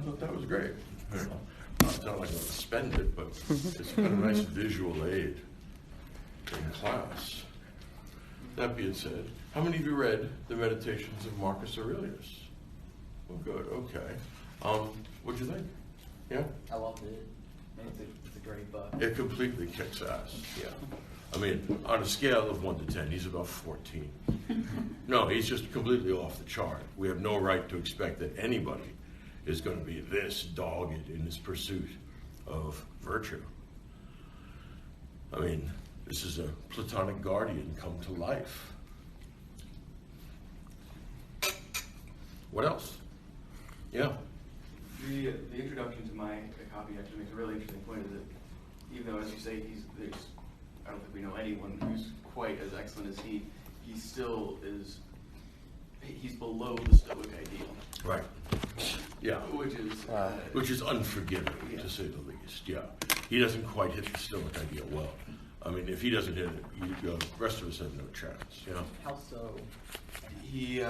thought that was great. You know, it's not like I'm going to spend it, but it's kind of a nice visual aid in class. That being said, how many of you read the Meditations of Marcus Aurelius? Well, good, okay. What'd you think? Yeah? I loved it. It's a great book. It completely kicks ass, yeah. I mean, on a scale of 1 to 10, he's about 14. No, he's just completely off the chart. We have no right to expect that anybody is going to be this dogged in his pursuit of virtue. I mean, this is a Platonic guardian come to life. What else? Yeah. The introduction to my copy actually makes a really interesting point, is that even though, as you say, I don't think we know anyone who's quite as excellent as he still is, he's below the Stoic ideal. Right. Yeah. Which is unforgiving, yeah, to say the least. Yeah. He doesn't quite hit the Stoic ideal well. I mean, if he doesn't hit it, the rest of us have no chance. You know. How so? He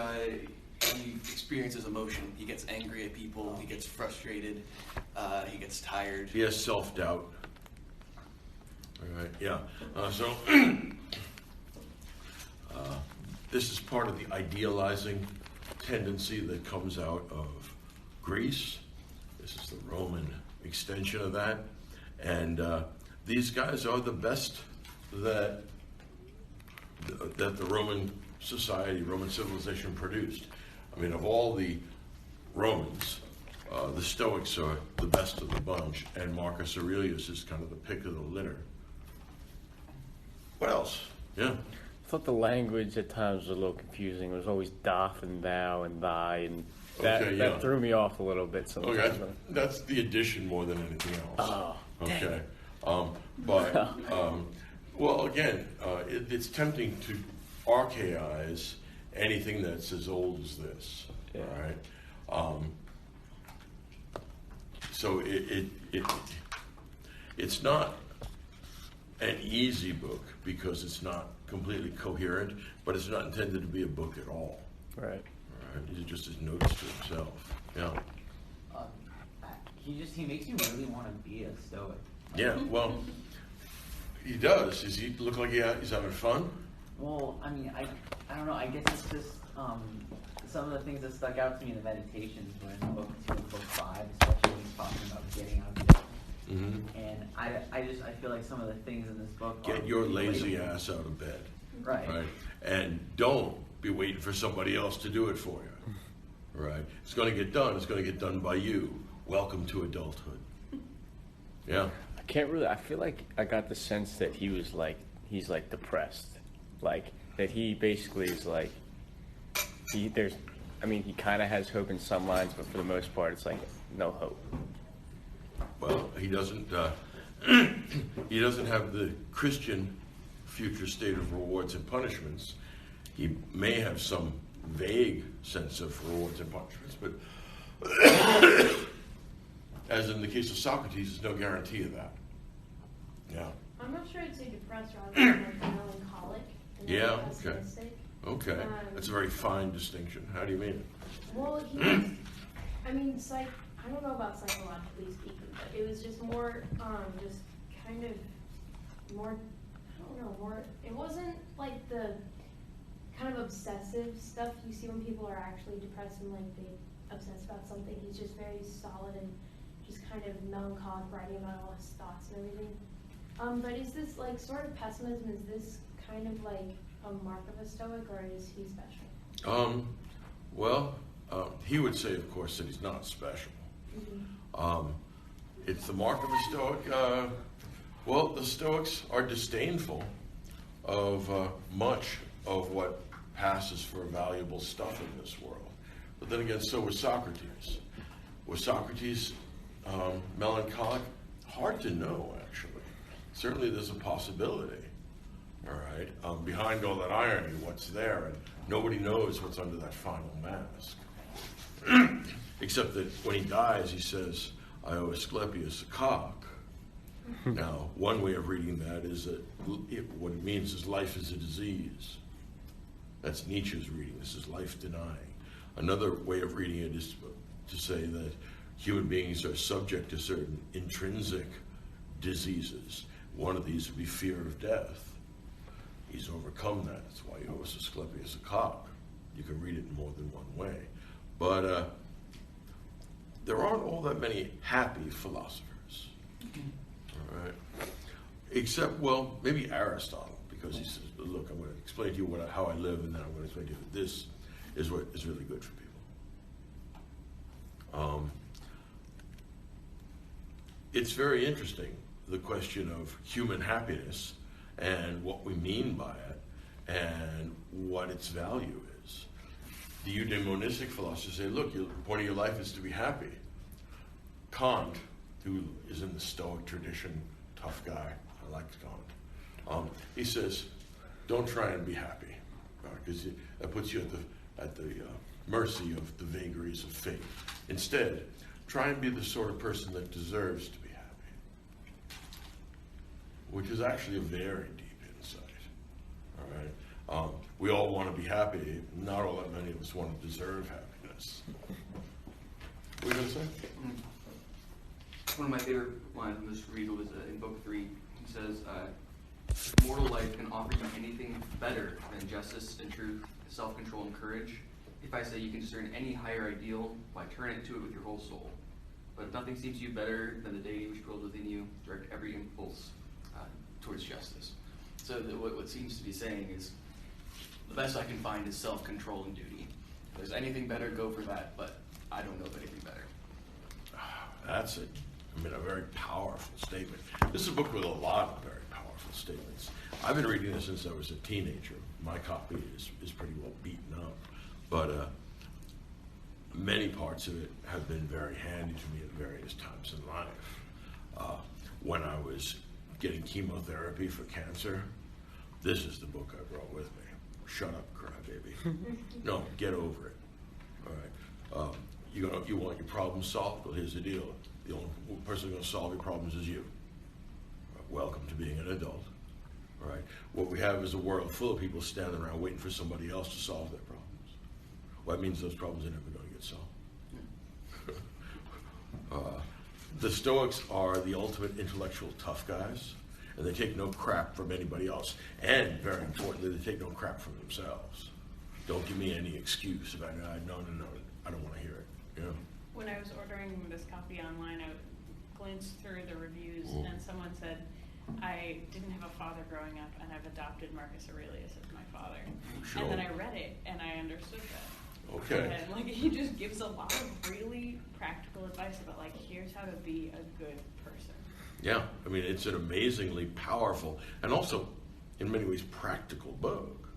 experiences emotion. He gets angry at people. He gets frustrated. He gets tired. He has self-doubt. All right. Yeah. This is part of the idealizing tendency that comes out of Greece. This is the Roman extension of that. And these guys are the best that the Roman society, Roman civilization produced. I mean, of all the Romans, the Stoics are the best of the bunch, and Marcus Aurelius is kind of the pick of the litter. What else? Yeah. I thought the language at times was a little confusing. It was always doth and thou and thy, and that threw me off a little bit sometimes. Okay, that's the addition more than anything else. Oh, okay. Well, again, it's tempting to archaize anything that's as old as this. Yeah. Right. So it's not an easy book because it's not completely coherent, but it's not intended to be a book at all. Right. All right. These are just his notes to himself. Yeah. He makes you really want to be a Stoic. Yeah. Well, he does. Does he look like he's having fun? Well, I mean, I don't know. I guess it's just some of the things that stuck out to me in the Meditations were in book 2 and book 5, especially when he's talking about getting out of bed. Mm-hmm. And I feel like some of the things in this book Get your lazy ass out of bed. Right. And don't be waiting for somebody else to do it for you. Right. It's going to get done. It's going to get done by you. Welcome to adulthood. Yeah. I feel like I got the sense that he's like depressed. Like, that he basically is like, he kind of has hope in some lines, but for the most part, it's like no hope. Well, he doesn't have the Christian future state of rewards and punishments. He may have some vague sense of rewards and punishments, but as in the case of Socrates, there's no guarantee of that. Yeah. I'm not sure I'd say depressed rather than like melancholic. Yeah, okay. Okay. That's a very fine distinction. How do you mean it? Well, I don't know about psychologically speaking, but it was just more, just kind of more, it wasn't like the kind of obsessive stuff you see when people are actually depressed and like they obsess about something. He's just very solid and just kind of melancholic, writing about all his thoughts and everything. But is this like sort of pessimism, is this kind of like a mark of a Stoic, or is he special? He would say, of course, that he's not special. Mm-hmm. It's the mark of a Stoic. The Stoics are disdainful of much of what passes for valuable stuff in this world. But then again, so was Socrates. Was Socrates melancholic? Hard to know, actually. Certainly there's a possibility. All right. Behind all that irony, what's there? And nobody knows what's under that final mask. Except that when he dies, he says, I owe Asclepius a cock. Now, one way of reading that is that what it means is life is a disease. That's Nietzsche's reading. This is life denying. Another way of reading it is to say that human beings are subject to certain intrinsic diseases. One of these would be fear of death. He's overcome that. That's why he was Asclepius as a cock. You can read it in more than one way. But there aren't all that many happy philosophers. All right? Except, well, maybe Aristotle, because he says, look, I'm going to explain to you how I live, and then I'm going to explain to you that this is what is really good for people. It's very interesting, the question of human happiness and what we mean by it and what its value is. The eudaimonistic philosophers say, look, the point of your life is to be happy. Kant, who is in the Stoic tradition, tough guy, I like Kant, he says, don't try and be happy, because that puts you at the mercy of the vagaries of fate. Instead, try and be the sort of person that deserves to be happy, which is actually a very deep insight. All right, we all want to be happy. Not all that many of us want to deserve happiness. What are you going to say? One of my favorite lines from this read was in book 3. He says, mortal life can offer you anything better than justice and truth, self-control and courage. If I say you can discern any higher ideal, why turn it to it with your whole soul? But if nothing seems to you better than the deity which dwells within you, direct every impulse towards justice. So what seems to be saying is, the best I can find is self-control and duty. If there's anything better, go for that, but I don't know of anything better. That's it. I mean, a very powerful statement. This is a book with a lot of very powerful statements. I've been reading this since I was a teenager. My copy is pretty well beaten up, but many parts of it have been very handy to me at various times in life. When I was getting chemotherapy for cancer, this is the book I brought with me. Shut up, crybaby. No, get over it. All right. You want your problem solved? Well, here's the deal. The only person who's going to solve your problems is you. Welcome to being an adult. All right. What we have is a world full of people standing around waiting for somebody else to solve their problems. Well, that means those problems are never going to get solved. The Stoics are the ultimate intellectual tough guys, and they take no crap from anybody else. And very importantly, they take no crap from themselves. Don't give me any excuse about, no, I don't want to hear it. You know? When I was ordering this copy online, I glanced through the reviews, and someone said, I didn't have a father growing up, and I've adopted Marcus Aurelius as my father. Sure. And then I read it, and I understood that. Okay. And like, he just gives a lot of really practical advice about, like, here's how to be a good person. Yeah, I mean, it's an amazingly powerful and also, in many ways, practical book,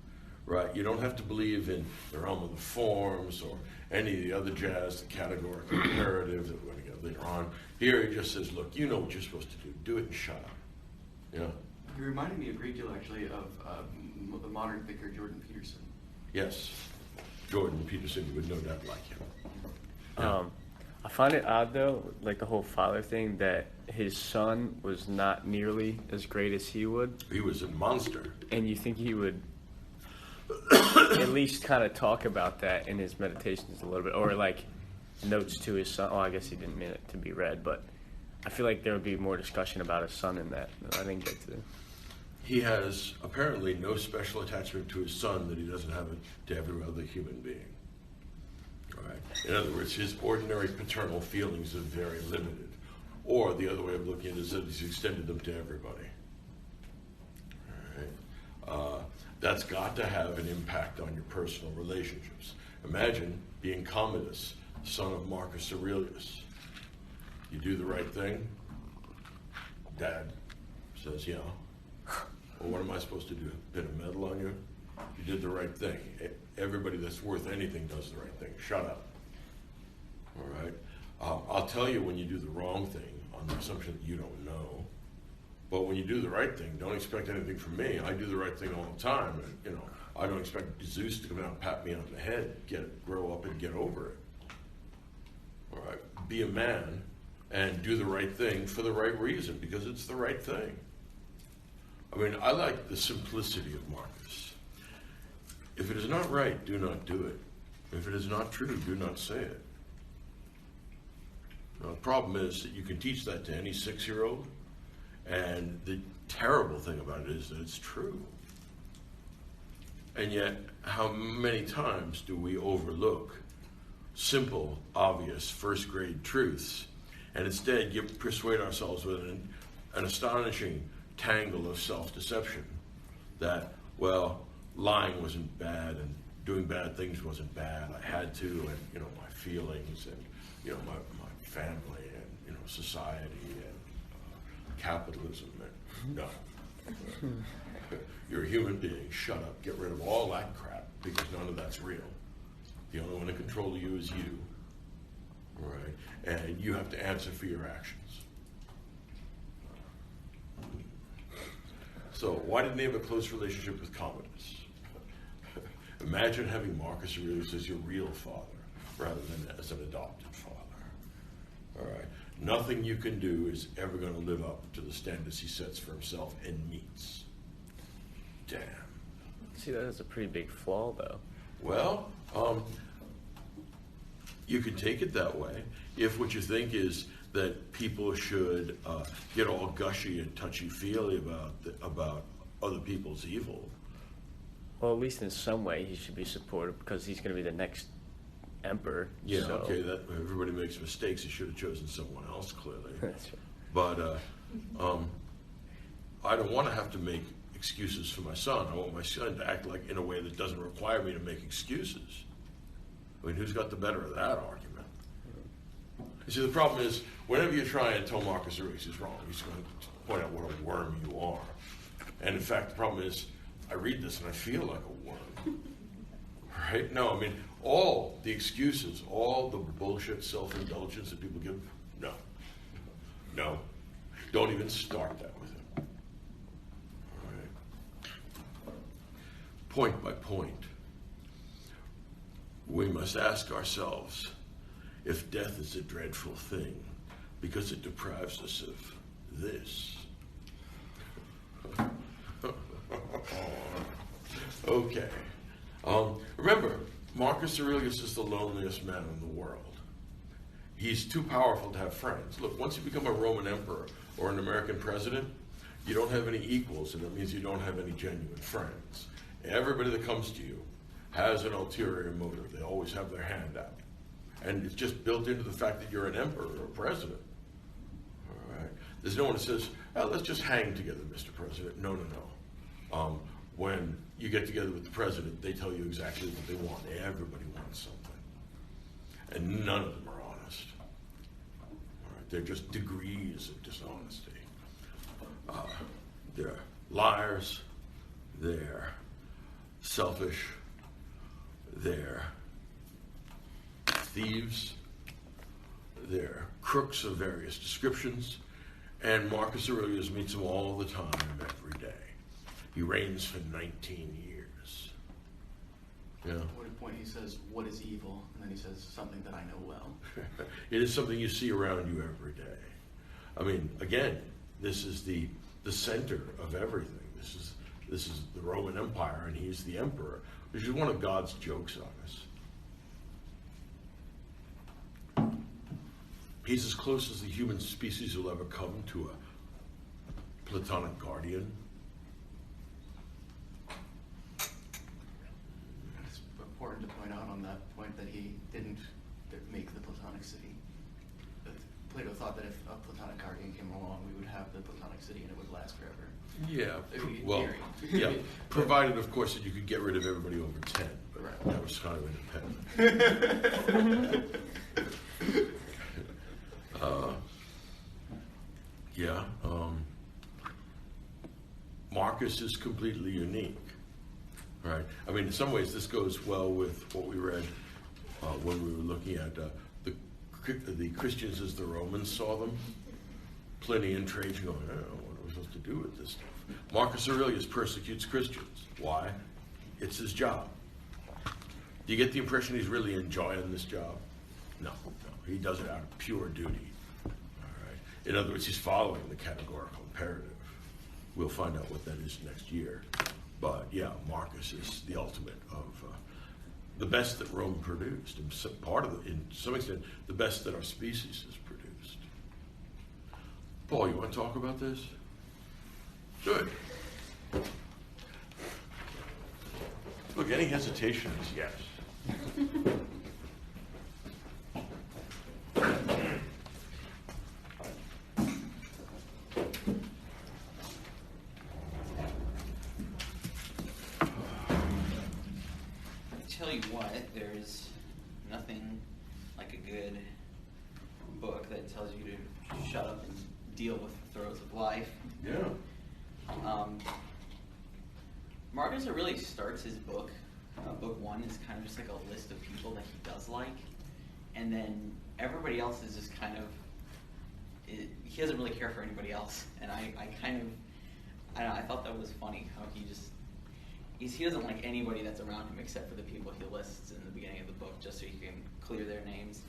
right? You don't have to believe in the realm of the forms or any of the other jazz, the categorical imperative that we're going to get later on. Here he just says, look, you know what you're supposed to do it and shut up. Yeah. He reminded me a great deal, actually, of the modern thinker Jordan Peterson. Yes, Jordan Peterson would no doubt like him. I find it odd, though, like the whole father thing, that his son was not nearly as great as he would. He was a monster. And you think he would at least kind of talk about that in his meditations a little bit, or like notes to his son. Oh, I guess he didn't mean it to be read, but I feel like there would be more discussion about his son in that I didn't get to. He has apparently no special attachment to his son that he doesn't have it to every other human being. All right. In other words, his ordinary paternal feelings are very limited. Or the other way of looking at it is that he's extended them to everybody. All right. That's got to have an impact on your personal relationships. Imagine being Commodus, son of Marcus Aurelius. You do the right thing. Dad says, yeah. Well, what am I supposed to do? Pin a medal on you? You did the right thing. Everybody that's worth anything does the right thing. Shut up. All right? I'll tell you when you do the wrong thing on the assumption that you don't know. But when you do the right thing, don't expect anything from me. I do the right thing all the time. And, I don't expect Zeus to come out and pat me on the head. Grow up and get over it. All right? Be a man and do the right thing for the right reason, because it's the right thing. I mean, I like the simplicity of Marcus. If it is not right, do not do it. If it is not true, do not say it. Now, the problem is that you can teach that to any 6-year-old, and the terrible thing about it is that it's true. And yet, how many times do we overlook simple, obvious, first-grade truths, and instead persuade ourselves with an astonishing tangle of self-deception that, well, lying wasn't bad, and doing bad things wasn't bad. I had to, and my feelings, and my family, and society, and capitalism, and no. You're a human being. Shut up. Get rid of all that crap, because none of that's real. The only one in control of you is you, right? And you have to answer for your actions. So why didn't they have a close relationship with Commodus? Imagine having Marcus Aurelius as your real father rather than as an adopted father. All right. Nothing you can do is ever going to live up to the standards he sets for himself and meets. Damn. See, that is a pretty big flaw, though. Well, you can take it that way if what you think is that people should get all gushy and touchy-feely about other people's evil. Well, at least in some way, he should be supported because he's going to be the next emperor. Yeah, so. okay, that everybody makes mistakes. He should have chosen someone else, clearly. That's right. But I don't want to have to make excuses for my son. I want my son to act like in a way that doesn't require me to make excuses. I mean, who's got the better of that argument? You see, the problem is, whenever you try and tell Marcus Aurelius he's wrong, he's going to point out what a worm you are. And in fact, the problem is, I read this and I feel like a worm. Right? No, I mean, all the excuses, all the bullshit self-indulgence that people give, no. No. Don't even start that with him. All right? Point by point, we must ask ourselves if death is a dreadful thing because it deprives us of this. Okay. Remember, Marcus Aurelius is the loneliest man in the world. He's too powerful to have friends. Look, once you become a Roman emperor or an American president, you don't have any equals, and it means you don't have any genuine friends. Everybody that comes to you has an ulterior motive. They always have their hand out. And it's just built into the fact that you're an emperor or a president. All right? There's no one that says, oh, let's just hang together, Mr. President. No, no, no. When you get together with the president, they tell you exactly what they want. Everybody wants something. And none of them are honest. All right? They're just degrees of dishonesty. They're liars. They're selfish. They're thieves. They're crooks of various descriptions. And Marcus Aurelius meets them all the time, every day. He reigns for 19 years. Yeah. At one point he says, what is evil? And then he says, something that I know well. It is something you see around you every day. I mean, again, this is the center of everything. This is the Roman Empire, and he's the emperor, which is one of God's jokes on us. He's as close as the human species will ever come to a Platonic guardian. It's important to point out on that point that he didn't make the Platonic city. That Plato thought that if a Platonic guardian came along, we would have the Platonic city and it would last forever. Yeah, In well, theory. yeah, provided, of course, that you could get rid of everybody over 10. But Right. that was kind of independent. Yeah, Marcus is completely unique, right? I mean, in some ways, this goes well with what we read when we were looking at the Christians as the Romans saw them. Pliny and Trajan going, oh, what are we supposed to do with this stuff? Marcus Aurelius persecutes Christians. Why? It's his job. Do you get the impression he's really enjoying this job? No. He does it out of pure duty. All right. In other words, he's following the categorical imperative. We'll find out what that is next year. But yeah, Marcus is the ultimate of the best that Rome produced, and in some extent, the best that our species has produced. Paul, you want to talk about this? Good. Look, any hesitation is yes. Tell you what, there's nothing like a good book that tells you to shut up and deal with the throes of life. Yeah. Marcus Aurelius starts his book. Book one is kind of just like a list of people that he does like, and then everybody else is just kind of. He doesn't really care for anybody else, and I don't know, I thought that was funny how he doesn't like anybody that's around him except for the people he lists in the beginning of the book, just so he can clear their names.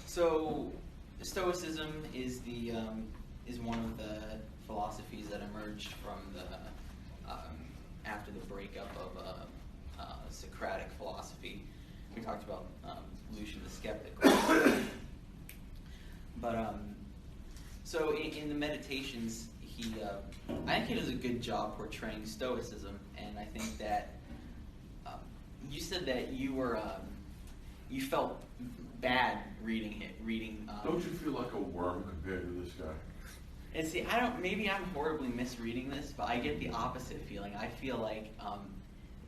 So Stoicism is one of the philosophies that emerged from after the breakup of Socratic philosophy. We talked about Lucian the Skeptic. So in the Meditations, I think he does a good job portraying Stoicism, and I think that you said that you felt bad reading it. Don't you feel like a worm compared to this guy? And see, maybe I'm horribly misreading this, but I get the opposite feeling. I feel like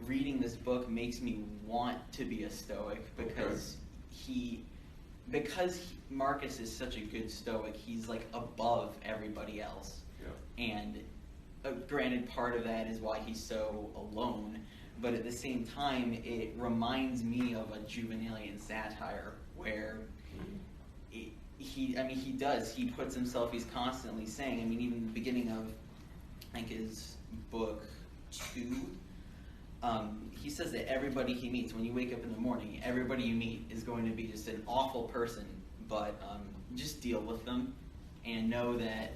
reading this book makes me want to be a Stoic because Marcus is such a good Stoic. He's like above everybody else. Yeah. And granted, part of that is why he's so alone, but at the same time, it reminds me of a Juvenalian satire where he puts himself, he's constantly saying, even in the beginning of, I think his book 2, he says that everybody he meets, when you wake up in the morning, everybody you meet is going to be just an awful person, but just deal with them and know that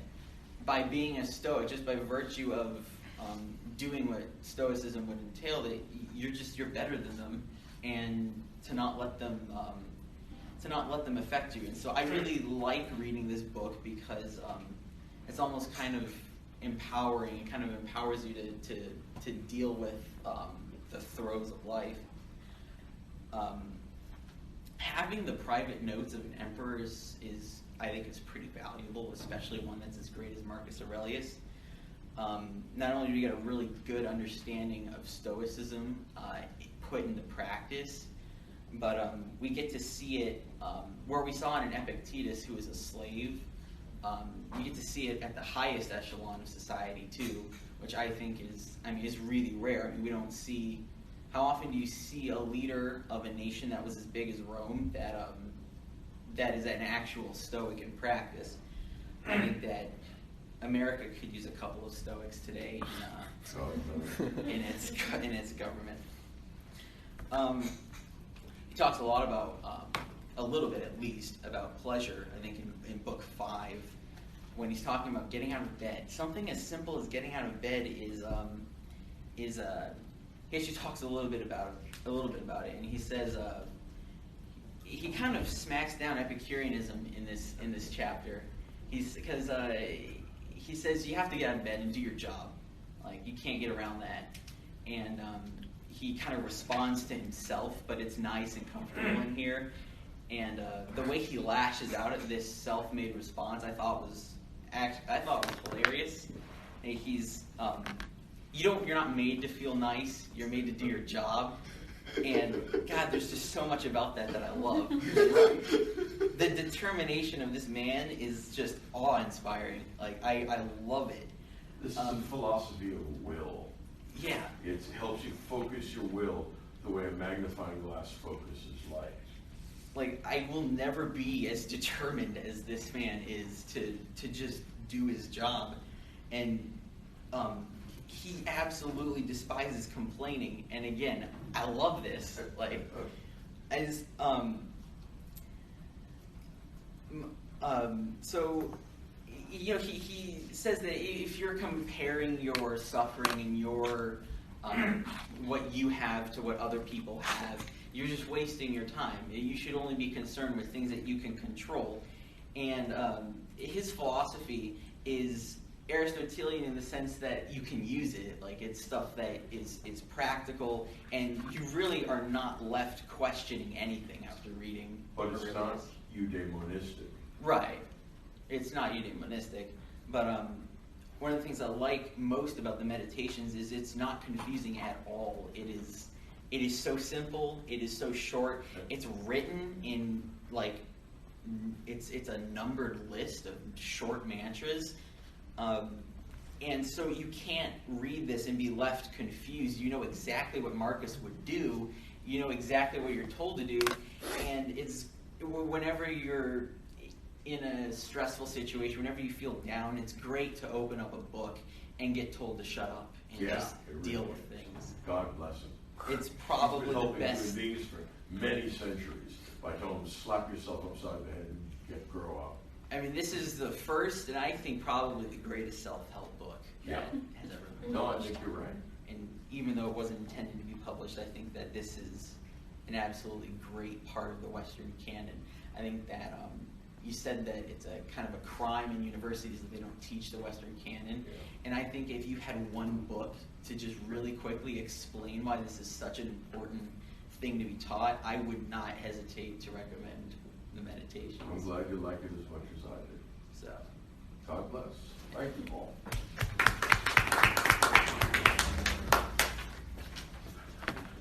by being a Stoic, just by virtue of doing what Stoicism would entail, that you're better than them, and to not let them affect you. And so I really like reading this book because it's almost kind of empowering. It kind of empowers you to deal with the throes of life. Having the private notes of an emperor is I think it's pretty valuable, especially one that's as great as Marcus Aurelius. Not only do you get a really good understanding of Stoicism put into practice, but we get to see it where we saw it in Epictetus, who was a slave. We get to see it at the highest echelon of society too, which I think is really rare. We don't see. How often do you see a leader of a nation that was as big as Rome that is an actual Stoic in practice? I think that America could use a couple of Stoics today in its government. He talks a lot about, a little bit at least, about pleasure, I think in book 5, when he's talking about getting out of bed. Something as simple as getting out of bed he actually talks a little bit about it, and he says, he kind of smacks down Epicureanism in this chapter. He says you have to get out of bed and do your job. Like, you can't get around that. And he kind of responds to himself, but it's nice and comfortable in here. And the way he lashes out at this self-made response, I thought was hilarious. And you're not made to feel nice. You're made to do your job. And God, there's just so much about that I love. The determination of this man is just awe-inspiring. Like, I love it. This is the philosophy of will. Yeah. It helps you focus your will the way a magnifying glass focuses light. Like, I will never be as determined as this man is to just do his job. And he absolutely despises complaining. And again, I love this. Like, so, he says that if you're comparing your suffering and your what you have to what other people have, you're just wasting your time. You should only be concerned with things that you can control. And his philosophy is Aristotelian in the sense that you can use it. Like, it's stuff that is practical, and you really are not left questioning anything after reading. But it's Aurelius. not eudaimonistic. Right. It's not eudaimonistic. But one of the things I like most about the Meditations is it's not confusing at all. It is so simple. It is so short. It's written in, like, it's a numbered list of short mantras. And so you can't read this and be left confused. You know exactly what Marcus would do. You know exactly what you're told to do. And it's whenever you're in a stressful situation, whenever you feel down, it's great to open up a book and get told to shut up and just deal with things. God bless him. It's probably the He's best. been helping human beings for many centuries by telling them to slap yourself upside the head and grow up. I mean, this is the first, and I think probably the greatest self-help book that has ever been No, I published. think you're right. And even though it wasn't intended to be published, I think that this is an absolutely great part of the Western canon. I think that you said that it's a kind of a crime in universities that they don't teach the Western canon. Yeah. And I think if you had one book to just really quickly explain why this is such an important thing to be taught, I would not hesitate to recommend the Meditations. I'm glad you like it as much as I did. So, God bless. Thank you, Paul.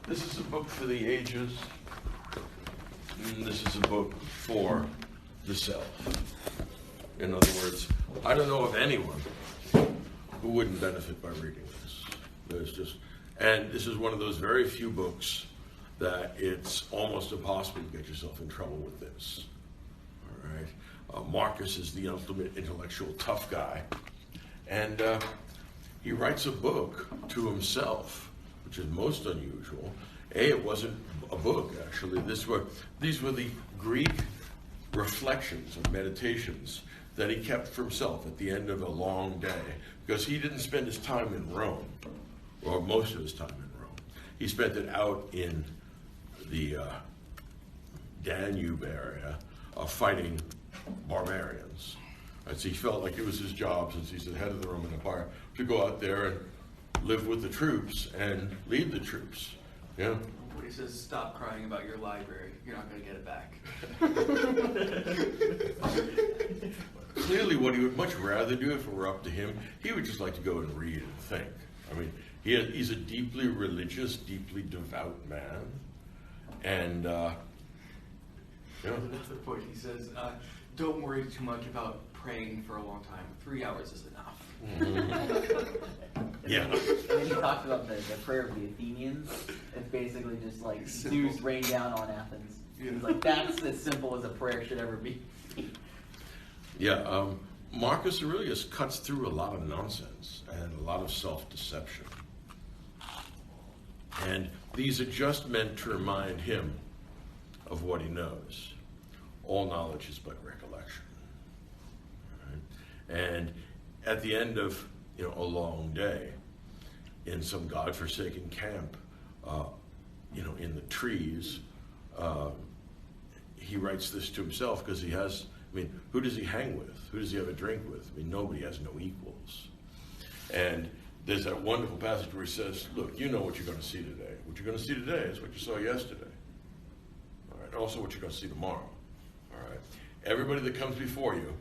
This is a book for the ages. And this is a book for the self. In other words, I don't know of anyone who wouldn't benefit by reading this. There's just, and this is one of those very few books that it's almost impossible to get yourself in trouble with this. All right. Marcus is the ultimate intellectual tough guy, and he writes a book to himself, which is most unusual. It wasn't a book, actually. These were the Greek reflections or meditations that he kept for himself at the end of a long day, because he didn't spend his time in Rome, or most of his time in Rome. He spent it out in the Danube area fighting barbarians. And so he felt like it was his job, since he's the head of the Roman Empire, to go out there and live with the troops and lead the troops. Yeah. When he says, stop crying about your library, you're not going to get it back. Clearly, what he would much rather do, if it were up to him, he would just like to go and read and think. I mean, he's a deeply religious, deeply devout man. And, That's the point. He says, don't worry too much about praying for a long time. 3 hours is enough. yeah. And then he talks about the prayer of the Athenians. It's basically just like Simple. Zeus rain down on Athens. Yeah. He's like, that's as simple as a prayer should ever be. Yeah, Marcus Aurelius cuts through a lot of nonsense and a lot of self-deception. And these are just meant to remind him of what he knows. All knowledge is but recollection. Right? And at the end of a long day, in some godforsaken camp, in the trees, he writes this to himself because he has, who does he hang with? Who does he have a drink with? Nobody has no equals. And there's that wonderful passage where he says, look, you know what you're going to see today. What you're going to see today is what you saw yesterday. All right. Also what you're going to see tomorrow. All right. Everybody that comes before you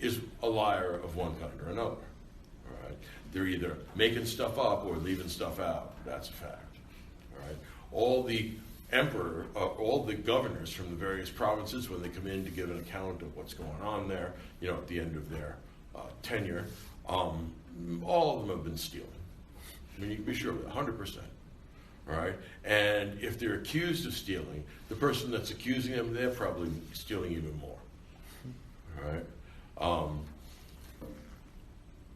is a liar of one kind or another. All right. They're either making stuff up or leaving stuff out. That's a fact. All right. All the emperor, all the governors from the various provinces, when they come in to give an account of what's going on there, at the end of their tenure, all of them have been stealing. You can be sure of it, 100%. All right? And if they're accused of stealing, the person that's accusing them, they're probably stealing even more. All right?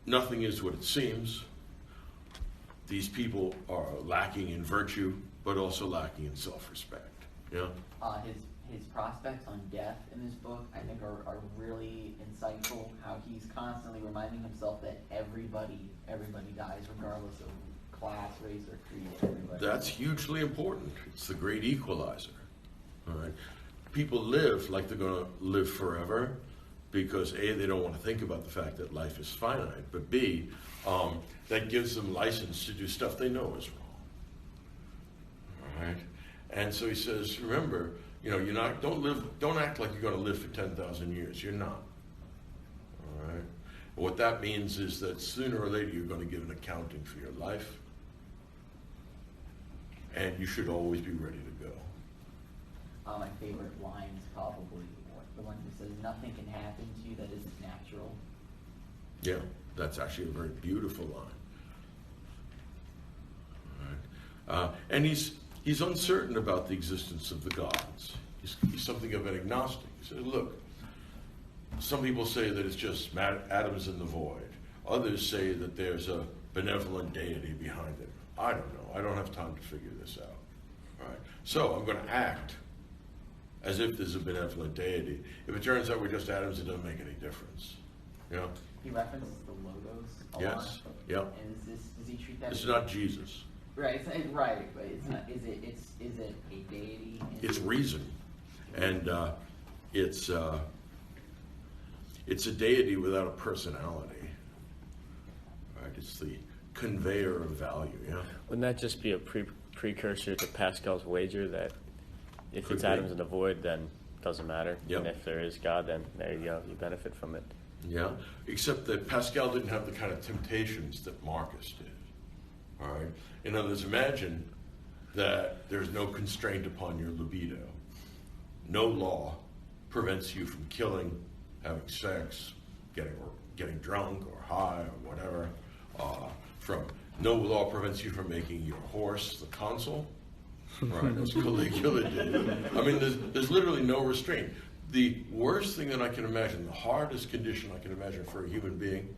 Nothing is what it seems. These people are lacking in virtue, but also lacking in self-respect. Yeah? His prospects on death in this book, I think, are really insightful. How he's constantly reminding himself that everybody dies, regardless of class, race, or creed. Everybody. That's hugely important. It's the great equalizer. All right. People live like they're going to live forever because A, they don't want to think about the fact that life is finite, but B, that gives them license to do stuff they know is wrong. All right. And so he says, remember, don't act like you're going to live for 10,000 years. You're not. All right. What that means is that sooner or later you're going to give an accounting for your life, and you should always be ready to go. My favorite line is probably the one that says, "Nothing can happen to you that isn't natural." Yeah, that's actually a very beautiful line. All right. And he's uncertain about the existence of the gods. He's something of an agnostic. He says, look, some people say that it's just atoms in the void. Others say that there's a benevolent deity behind it. I don't know. I don't have time to figure this out. All right. So I'm going to act as if there's a benevolent deity. If it turns out we're just atoms, it doesn't make any difference. You know? He references the logos a lot. Yes. Yep. And does he treat that? It's not Jesus. Right. Right. But it's not. Is it a deity? It's reason, and it's a deity without a personality. Right? It's the conveyor of value. Yeah. Wouldn't that just be a precursor to Pascal's wager that if Could it's be. atoms in the void, then it doesn't matter, Yep. and if there is God, then there you go, you benefit from it. Yeah. Except that Pascal didn't have the kind of temptations that Marcus did. All right. In other words, imagine that there's no constraint upon your libido. No law prevents you from killing, having sex, getting drunk or high or whatever. No law prevents you from making your horse the consul. Right, as Caligula did. I mean, there's literally no restraint. The worst thing that I can imagine, the hardest condition I can imagine for a human being,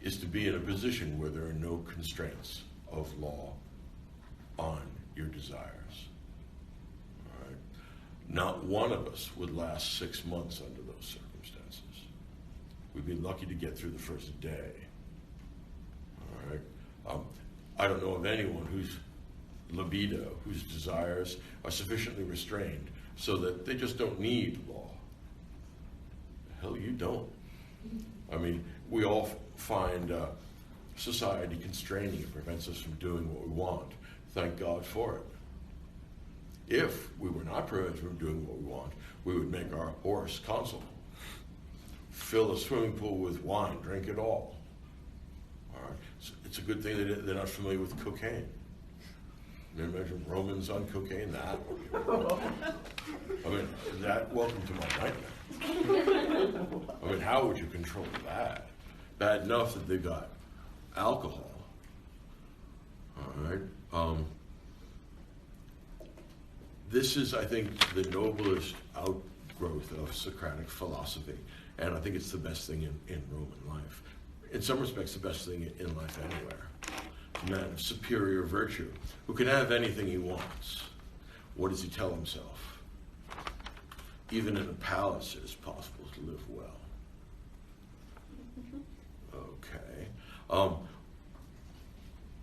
is to be in a position where there are no constraints of law on your desires. All right? Not one of us would last 6 months under those circumstances. We'd be lucky to get through the first day. All right? I don't know of anyone whose libido, whose desires are sufficiently restrained so that they just don't need law. Hell, you don't. I mean, we all find society constraining. It prevents us from doing what we want. Thank God for it. If we were not prevented from doing what we want, we would make our horse consul. Fill a swimming pool with wine, drink it all. All right. It's a good thing that they're not familiar with cocaine. Can you imagine Romans on cocaine? That would be horrible. I mean, welcome to my nightmare. I mean, how would you control that? Bad enough that they got alcohol. All right. This is, I think, the noblest outgrowth of Socratic philosophy, and I think it's the best thing in Roman life. In some respects, the best thing in life anywhere. A man of superior virtue, who can have anything he wants. What does he tell himself? Even in a palace, it is possible to live well. Okay.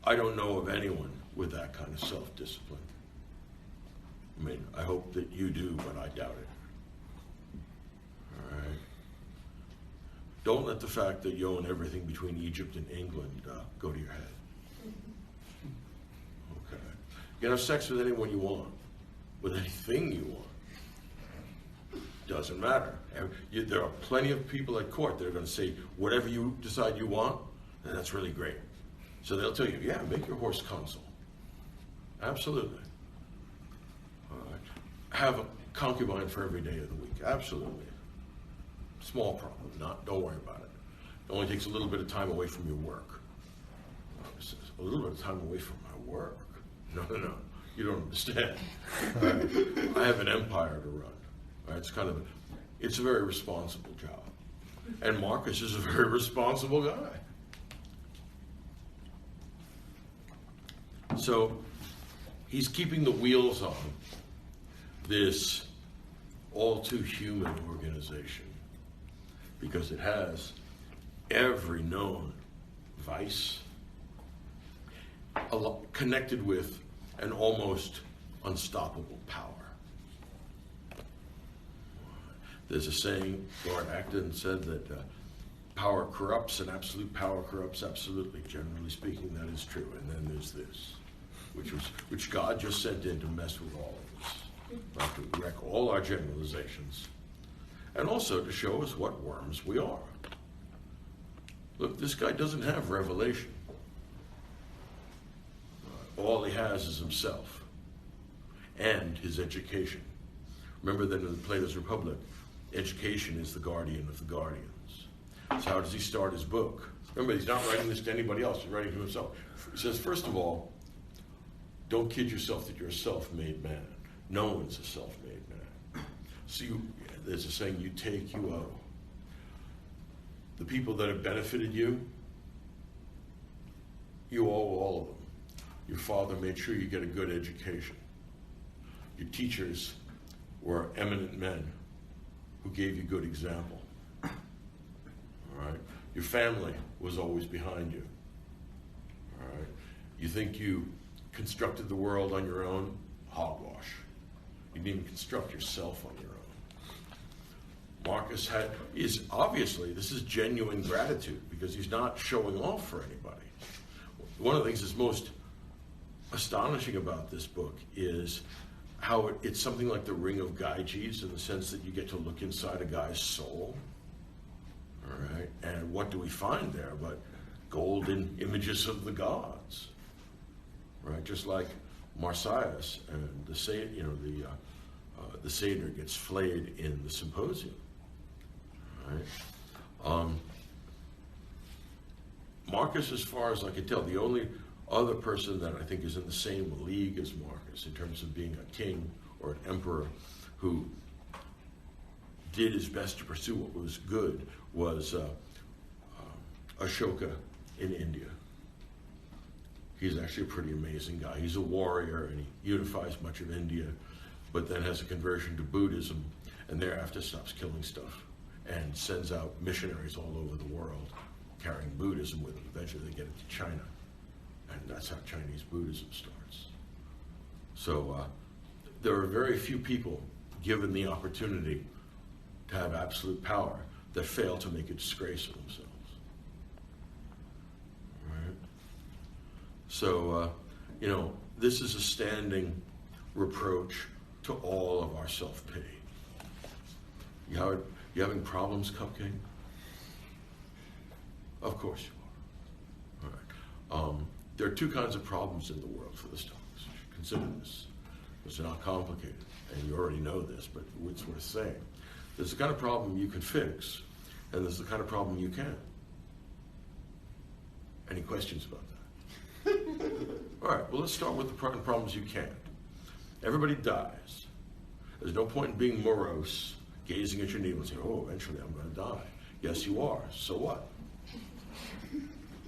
I don't know of anyone with that kind of self-discipline. I mean, I hope that you do, but I doubt it. All right. Don't let the fact that you own everything between Egypt and England go to your head. Okay. You can have sex with anyone you want, with anything you want. Doesn't matter. There are plenty of people at court that are going to say, whatever you decide you want, then that's really great. So they'll tell you, yeah, make your horse consul. Absolutely. All right. Have a concubine for every day of the week. Absolutely. Small problem. Don't worry about it. It only takes a little bit of time away from your work. A little bit of time away from my work? No. You don't understand. Right? I have an empire to run. Right? It's a very responsible job. And Marcus is a very responsible guy. So he's keeping the wheels on this all too human organization because it has every known vice connected with an almost unstoppable power. There's a saying, Lord Acton said that power corrupts and absolute power corrupts absolutely. Generally speaking, that is true. And then there's this, which God just sent in to mess with all of us, right? To wreck all our generalizations, and also to show us what worms we are. Look, this guy doesn't have revelation. All he has is himself and his education. Remember that in Plato's Republic, education is the guardian of the guardians. So how does he start his book? Remember, he's not writing this to anybody else, he's writing to himself. He says, first of all, don't kid yourself that you're a self-made man. No one's a self-made man. So there's a saying, you take, you owe. The people that have benefited you, you owe all of them. Your father made sure you get a good education. Your teachers were eminent men who gave you good example. All right? Your family was always behind you. All right? You think you constructed the world on your own? Hogwash. You didn't even construct yourself on your own. Marcus is obviously, this is genuine gratitude because he's not showing off for anybody. One of the things that's most astonishing about this book is how it's something like the Ring of Gyges in the sense that you get to look inside a guy's soul. All right, and what do we find there but golden images of the gods? Right, just like Marsyas and the satyr gets flayed in the symposium. Right. Marcus, as far as I can tell, the only other person that I think is in the same league as Marcus in terms of being a king or an emperor who did his best to pursue what was good was Ashoka in India. He's actually a pretty amazing guy. He's a warrior and he unifies much of India, but then has a conversion to Buddhism and thereafter stops killing stuff and sends out missionaries all over the world carrying Buddhism with them. Eventually they get it to China. And that's how Chinese Buddhism starts. So there are very few people given the opportunity to have absolute power that fail to make a disgrace of themselves. Right? So, this is a standing reproach to all of our self-pity. You having problems, Cupcake? Of course you are. All right. There are two kinds of problems in the world for the Stoics. Consider this. It's not complicated, and you already know this, but it's worth saying. There's the kind of problem you can fix, and there's the kind of problem you can't. Any questions about that? All right, well, let's start with the problems you can't. Everybody dies. There's no point in being morose, gazing at your needle and saying, oh, eventually I'm going to die. Yes, you are. So what?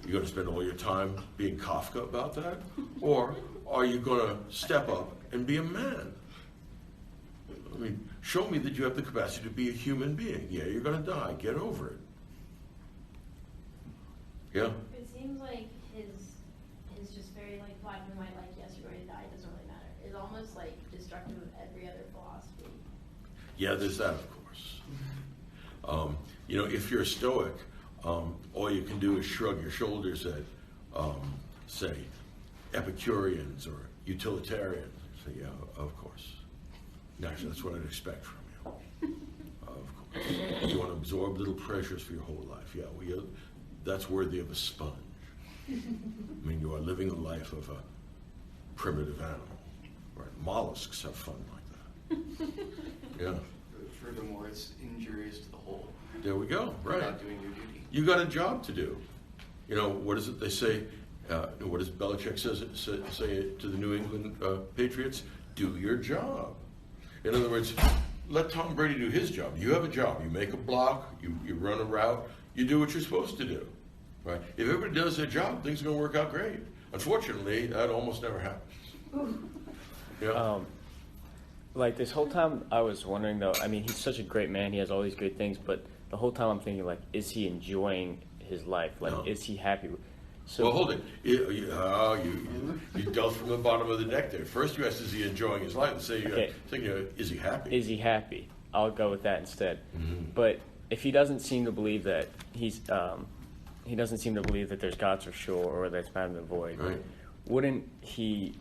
You're going to spend all your time being Kafka about that? Or are you going to step up and be a man? I mean, show me that you have the capacity to be a human being. Yeah, you're going to die. Get over it. Yeah? It seems like his just very like black and white, like yes, you're going to die, it doesn't really matter. It's almost like destructive of every other philosophy. Yeah, there's that, of course. If you're a Stoic, all you can do is shrug your shoulders at, say, Epicureans or utilitarians. So, yeah, of course. Actually, that's what I'd expect from you. Of course. You want to absorb little pleasures for your whole life. Yeah, that's worthy of a sponge. I mean, you are living the life of a primitive animal. Right? Mollusks have fun like that. Yeah. Furthermore, it's injurious to the whole. There we go. Right. You're not doing your duty. You got a job to do. What is it they say? What does Belichick say to the New England Patriots? Do your job. In other words, let Tom Brady do his job. You have a job. You make a block. You run a route. You do what you're supposed to do. Right? If everybody does their job, things are going to work out great. Unfortunately, that almost never happens. Yeah. Like this whole time I was wondering though, I mean, he's such a great man. He has all these great things, but the whole time I'm thinking like, is he enjoying his life? Like, No. is he happy? So, Well, hold it. You dealt from the bottom of the deck there. First you asked, is he enjoying his life? And Okay. Is he happy? is he happy? I'll go with that instead. Mm-hmm. But if he doesn't seem to believe that he doesn't seem to believe that there's gods for sure or that it's man in the void, Right. wouldn't he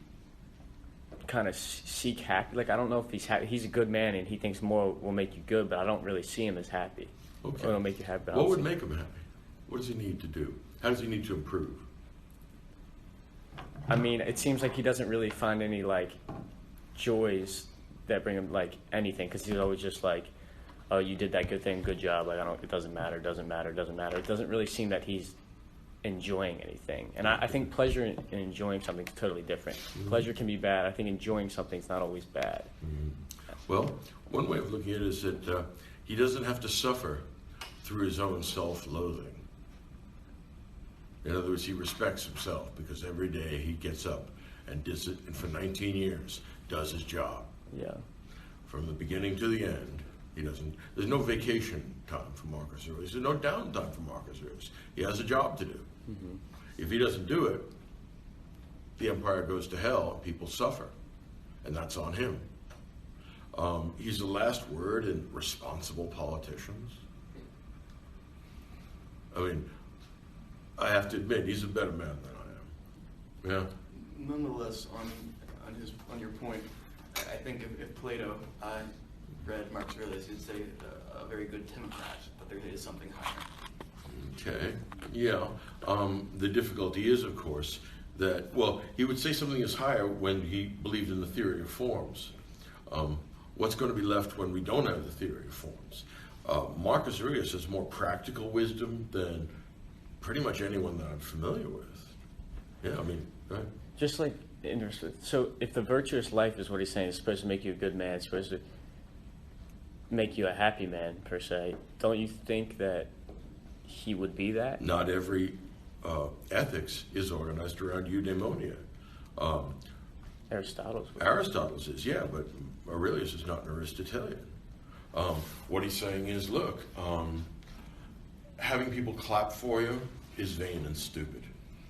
kind of seek happy? Like, I don't know if he's happy. He's a good man and he thinks more will make you good, but I don't really see him as happy. Okay. Or it'll make you happy. but I What don't would see- make him happy? What does he need to do? How does he need to improve? I mean, it seems like he doesn't really find any like joys that bring him like anything, because he's always just like, oh, you did that good thing, good job. Like, it doesn't matter. It doesn't really seem that he's enjoying anything. And I think pleasure and enjoying something is totally different. Pleasure can be bad. I think enjoying something's not always bad. Well, one way of looking at it is that he doesn't have to suffer through his own self-loathing. In other words, he respects himself because every day he gets up and does it, and for 19 years does his job. Yeah. From the beginning to the end, there's no vacation time for Marcus Aurelius. There's no downtime for Marcus Aurelius. He has a job to do. Mm-hmm. If he doesn't do it, the empire goes to hell and people suffer. And that's on him. He's the last word in responsible politicians. I mean, I have to admit, he's a better man than I am. Yeah. Nonetheless, on your point, I think if Plato read Marcus Aurelius, he'd say a very good Democrat, but there is something higher. Okay. Yeah. The difficulty is, of course, that, well, he would say something is higher when he believed in the theory of forms. What's going to be left when we don't have the theory of forms? Marcus Aurelius has more practical wisdom than pretty much anyone that I'm familiar with. Yeah, I mean, right? Just like interested. So if the virtuous life is what he's saying, it's supposed to make you a good man, it's supposed to make you a happy man, per se, don't you think that he would be that? Not every ethics is organized around eudaimonia. Aristotle's is, yeah, but Aurelius is not an Aristotelian. What he's saying is, look, having people clap for you is vain and stupid.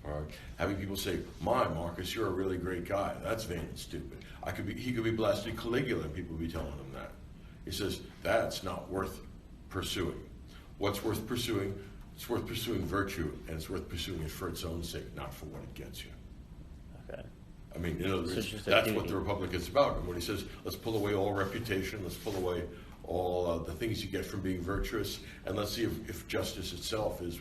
All right? Having people say, my, Marcus, you're a really great guy, that's vain and stupid. He could be blasted Caligula and people would be telling him that. He says, that's not worth pursuing. What's worth pursuing? It's worth pursuing virtue, and it's worth pursuing it for its own sake, not for what it gets you. Okay. I mean, in other So words, just that's a what the Republic is about. And when he says, let's pull away all reputation, let's pull away all the things you get from being virtuous, and let's see if justice itself is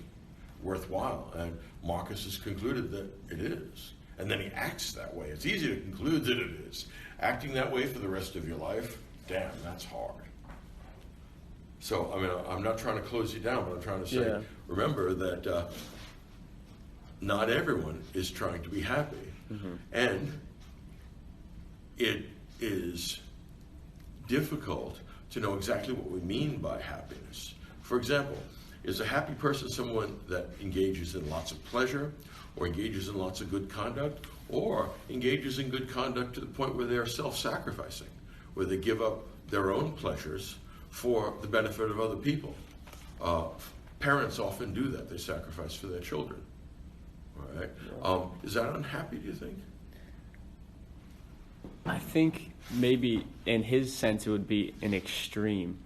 worthwhile. And Marcus has concluded that it is. And then he acts that way. It's easy to conclude that it is. Acting that way for the rest of your life, damn, that's hard. So, I mean, I'm not trying to close you down, but I'm trying to say, remember that not everyone is trying to be happy. Mm-hmm. And it is difficult to know exactly what we mean by happiness. For example, is a happy person someone that engages in lots of pleasure, or engages in lots of good conduct, or engages in good conduct to the point where they're self-sacrificing, where they give up their own pleasures for the benefit of other people? Parents often do that. They sacrifice for their children. All right. Is that unhappy, do you think? I think maybe in his sense it would be an extreme.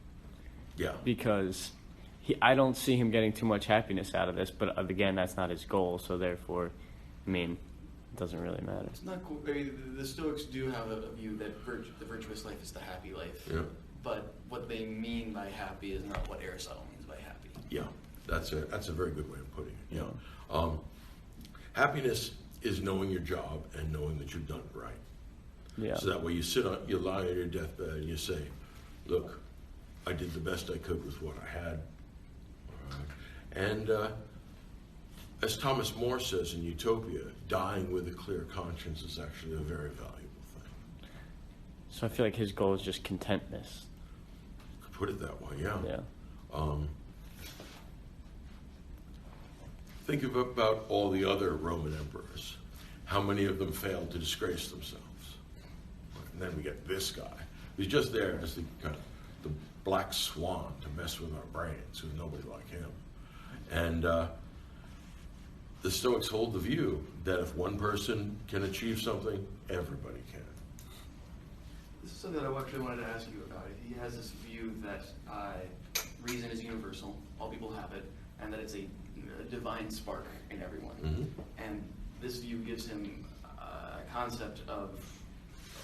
Yeah. Because I don't see him getting too much happiness out of this, but again, that's not his goal, so therefore, I mean, it doesn't really matter. It's not cool. I mean, the Stoics do have a view that the virtuous life is the happy life. Yeah. But what they mean by happy is not what Aristotle means by happy. Yeah, that's a very good way of putting it. Yeah. Happiness is knowing your job and knowing that you've done it right. Yeah. So that way you lie on your deathbed and you say, look, I did the best I could with what I had. All right. And as Thomas More says in Utopia, dying with a clear conscience is actually a very valuable thing. So I feel like his goal is just contentness. You could put it that way, yeah. Yeah. Think about all the other Roman emperors. How many of them failed to disgrace themselves? And then we get this guy, who's just there as the black swan to mess with our brains, who's nobody like him. And the Stoics hold the view that if one person can achieve something, everybody can. This is something that I actually wanted to ask you about. He has this view that reason is universal, all people have it, and that it's a divine spark in everyone. Mm-hmm. And this view gives him a concept of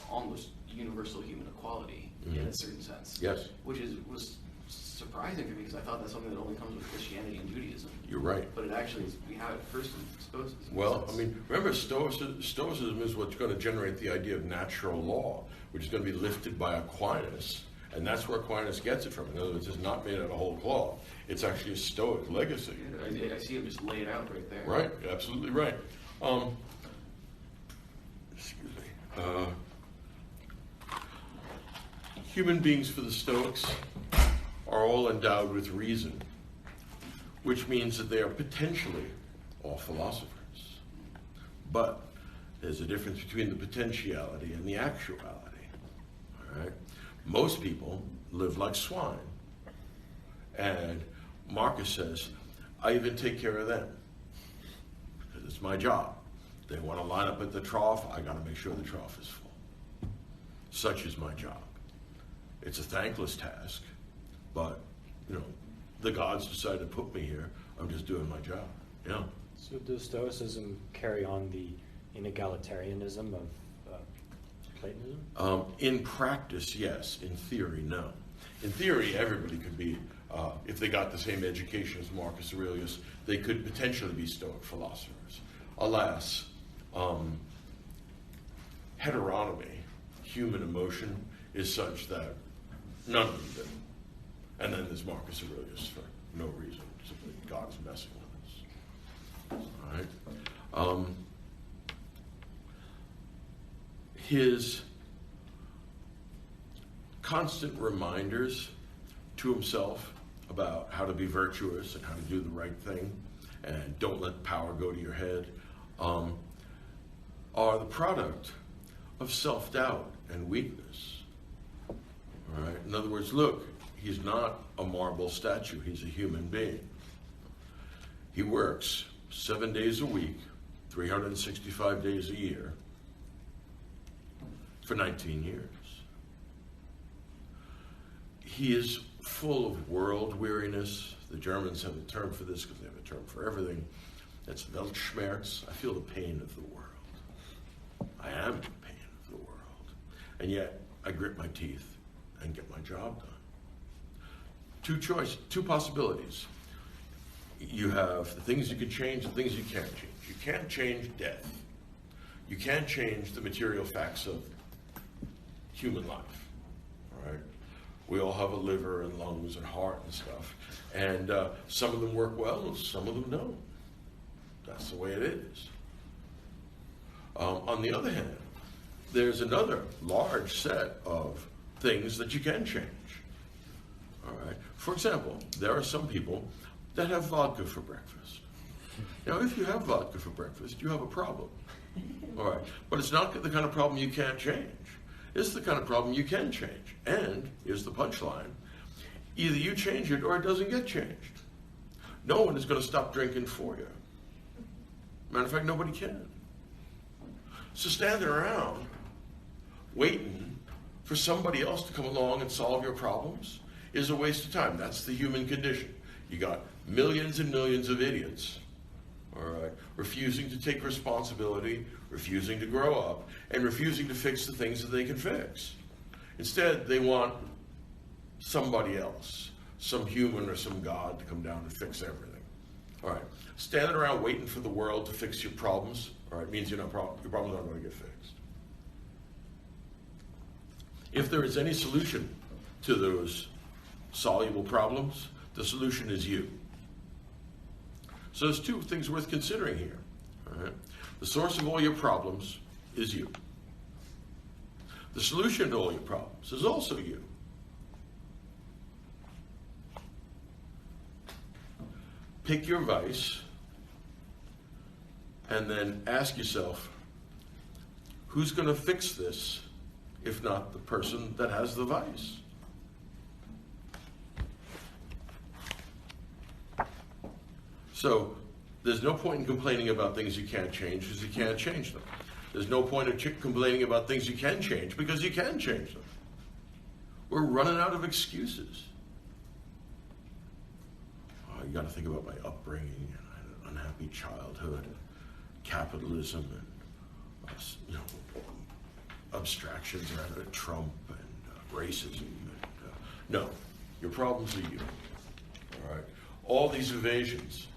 almost universal human equality in a certain sense. Yes. Which was surprising to me, because I thought that's something that only comes with Christianity and Judaism. You're right. But it actually is, we have it first in Stoicism. Well, I mean, remember, Stoicism is what's going to generate the idea of natural law, which is going to be lifted by Aquinas, and that's where Aquinas gets it from. In other words, it's not made out of whole cloth. It's actually a Stoic legacy. I see him just lay it out right there. Right, absolutely right. Excuse me. Human beings for the Stoics are all endowed with reason, which means that they are potentially all philosophers. But there's a difference between the potentiality and the actuality. All right? Most people live like swine. And Marcus says, I even take care of them, because it's my job. They want to line up at the trough, I got to make sure the trough is full. Such is my job. It's a thankless task, but, you know, the gods decided to put me here. I'm just doing my job. Yeah. So does Stoicism carry on the inegalitarianism of Platonism? In practice, yes. In theory, no. In theory, everybody could be, if they got the same education as Marcus Aurelius, they could potentially be Stoic philosophers. Alas, heteronomy, human emotion, is such that none of them do. And then there's Marcus Aurelius for no reason, simply God's messing with us. All right. His constant reminders to himself about how to be virtuous and how to do the right thing and don't let power go to your head are the product of self-doubt and weakness. All right? In other words, look, he's not a marble statue, he's a human being. He works 7 days a week, 365 days a year, for 19 years. He is full of world weariness. The Germans have a term for this because they have a term for everything. That's Weltschmerz. I feel the pain of the world. I am the pain of the world. And yet, I grit my teeth and get my job done. Two possibilities. You have the things you can change, the things you can't change. You can't change death. You can't change the material facts of human life. All right? We all have a liver and lungs and heart and stuff. And some of them work well, and some of them don't. That's the way it is. On the other hand, there's another large set of things that you can change. All right. For example, there are some people that have vodka for breakfast. Now, if you have vodka for breakfast, you have a problem. All right. But it's not the kind of problem you can't change. It's the kind of problem you can change. And here's the punchline. Either you change it or it doesn't get changed. No one is going to stop drinking for you. Matter of fact, nobody can. So standing around waiting for somebody else to come along and solve your problems is a waste of time. That's the human condition. You got millions and millions of idiots, all right, refusing to take responsibility, refusing to grow up, and refusing to fix the things that they can fix. Instead, they want somebody else, some human or some god to come down and fix everything. All right, standing around waiting for the world to fix your problems, all right, means your problems aren't going to get fixed. If there is any solution to those soluble problems, the solution is you. So there's two things worth considering here. All right? The source of all your problems is you. The solution to all your problems is also you. Pick your vice and then ask yourself, who's going to fix this if not the person that has the vice? So There's no point in complaining about things you can't change because you can't change them. There's no point in complaining about things you can change because you can change them. We're running out of excuses. Oh, you got to think about my upbringing and an unhappy childhood, and capitalism, and abstractions around Trump and racism. And, no, your problems are you. All right. All these evasions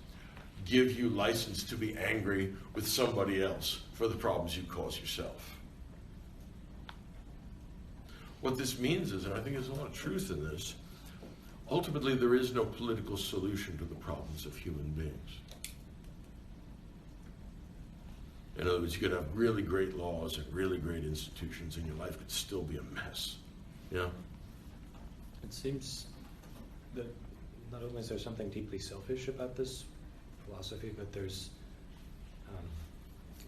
give you license to be angry with somebody else for the problems you cause yourself. What this means is, and I think there's a lot of truth in this, ultimately there is no political solution to the problems of human beings. In other words, you could have really great laws and really great institutions and your life could still be a mess. Yeah? It seems that not only is there something deeply selfish about this philosophy, but there's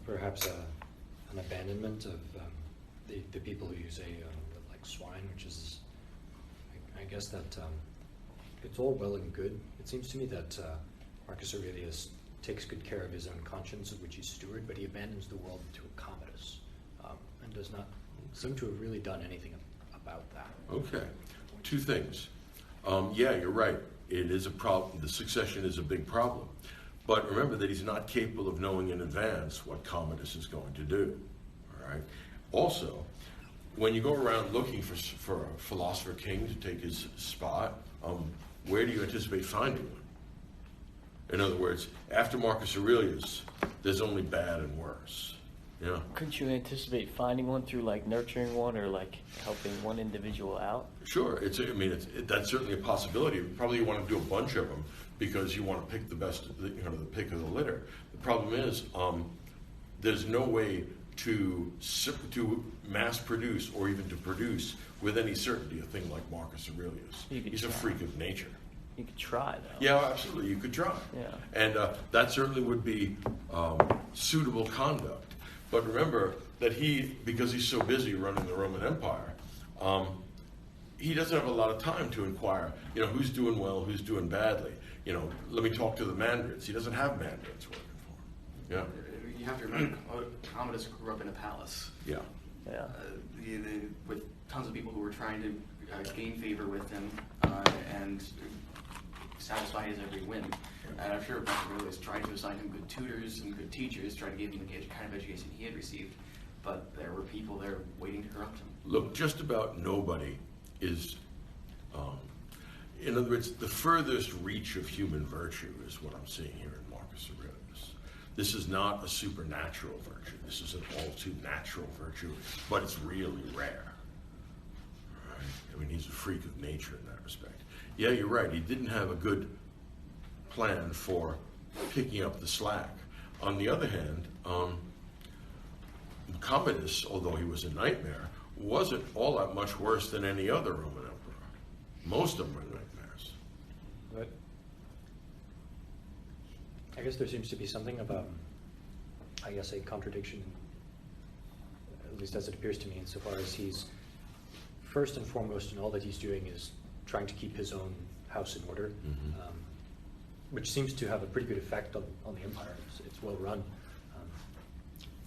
perhaps an abandonment of the people who you say like swine, which is, I guess that it's all well and good. It seems to me that Marcus Aurelius takes good care of his own conscience, of which he's steward, but he abandons the world to a commodus, and does not seem to have really done anything about that. Okay. Two things. Yeah, you're right. It is a problem. The succession is a big problem. But remember that he's not capable of knowing in advance what Commodus is going to do. All right. Also, when you go around looking for a philosopher king to take his spot, where do you anticipate finding one? In other words, after Marcus Aurelius, there's only bad and worse. Yeah. Couldn't you anticipate finding one through like nurturing one or like helping one individual out? Sure. That's certainly a possibility. Probably you want to do a bunch of them because you want to pick the best, the pick of the litter. The problem is, there's no way to mass produce or even to produce with any certainty a thing like Marcus Aurelius. He's a freak of nature. You could try, though. Yeah, absolutely. You could try. Yeah. And that certainly would be suitable conduct. But remember that because he's so busy running the Roman Empire, he doesn't have a lot of time to inquire, who's doing well, who's doing badly. Let me talk to the mandarins. He doesn't have mandarins working for him. Yeah. You have to remember, Commodus grew up in a palace. Yeah. Yeah. With tons of people who were trying to gain favor with him and satisfy his every whim. And I'm sure Marcus Aurelius tried to assign him good tutors and good teachers, tried to give him the kind of education he had received, but there were people there waiting to corrupt him. Look, just about nobody is, in other words, the furthest reach of human virtue is what I'm seeing here in Marcus Aurelius. This is not a supernatural virtue. This is an all too natural virtue, but it's really rare. Right? He's a freak of nature in that respect. Yeah, you're right. He didn't have a good plan for picking up the slack. On the other hand, Commodus, although he was a nightmare, wasn't all that much worse than any other Roman emperor. Most of them were nightmares. But I guess there seems to be something of a contradiction, at least as it appears to me, insofar as he's first and foremost in all that he's doing is trying to keep his own house in order, which seems to have a pretty good effect on the empire. It's well run,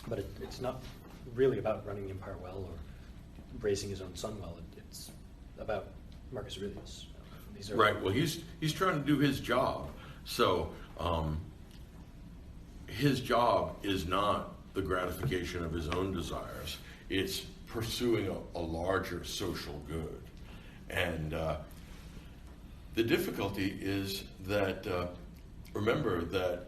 but it's not really about running the empire well or raising his own son well. It's about Marcus Aurelius. Right. Well, he's trying to do his job. So his job is not the gratification of his own desires. It's pursuing a larger social good. And the difficulty is that, remember that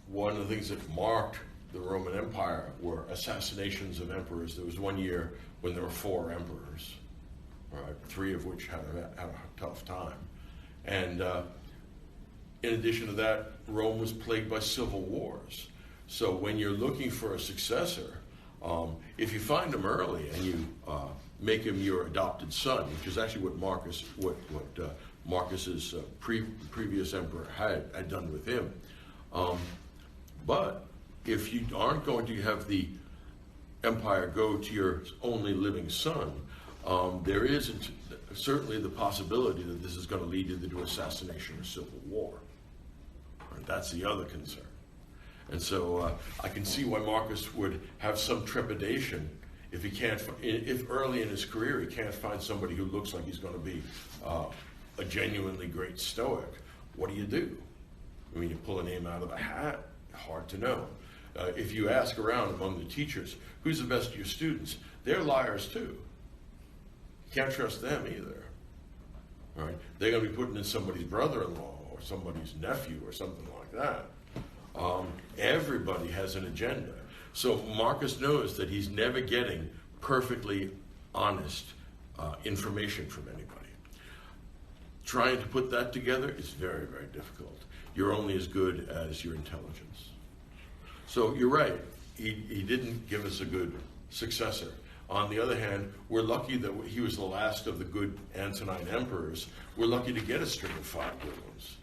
one of the things that marked the Roman Empire were assassinations of emperors. There was one year when there were 4 emperors, right, 3 of which had a tough time. And in addition to that, Rome was plagued by civil wars. So when you're looking for a successor, if you find him early and you make him your adopted son, which is actually what Marcus's previous emperor had done with him. But if you aren't going to have the empire go to your only living son, there is certainly the possibility that this is going to lead either to assassination or civil war. Right? That's the other concern. And so I can see why Marcus would have some trepidation if he can't, if early in his career he can't find somebody who looks like he's going to be a genuinely great Stoic. What do? I mean, you pull a name out of a hat, hard to know. If you ask around among the teachers, who's the best of your students, they're liars too. You can't trust them either. Right? They're going to be putting in somebody's brother-in-law or somebody's nephew or something like that. Everybody has an agenda. So Marcus knows that he's never getting perfectly honest information from anybody. Trying to put that together is very, very difficult. You're only as good as your intelligence. So you're right, he didn't give us a good successor. On the other hand, we're lucky that he was the last of the good Antonine emperors. We're lucky to get a string of 5 good ones.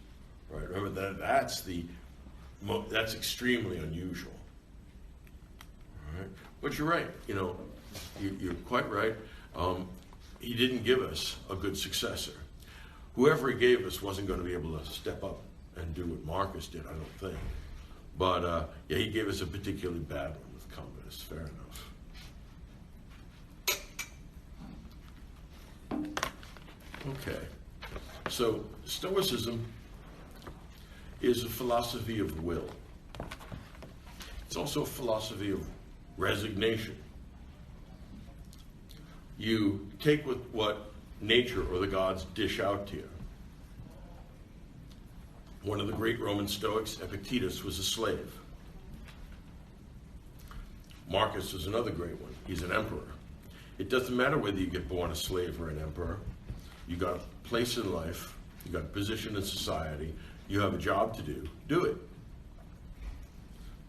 Right? Remember that's extremely unusual. All right? But you're right, you're quite right. He didn't give us a good successor. Whoever he gave us wasn't going to be able to step up and do what Marcus did, I don't think. But yeah, he gave us a particularly bad one with Commodus, fair enough. Okay, so Stoicism is a philosophy of will. It's also a philosophy of resignation. You take what nature or the gods dish out to you. One of the great Roman Stoics, Epictetus, was a slave. Marcus is another great one. He's an emperor. It doesn't matter whether you get born a slave or an emperor. You got a place in life, you got a position in society, you have a job to do it.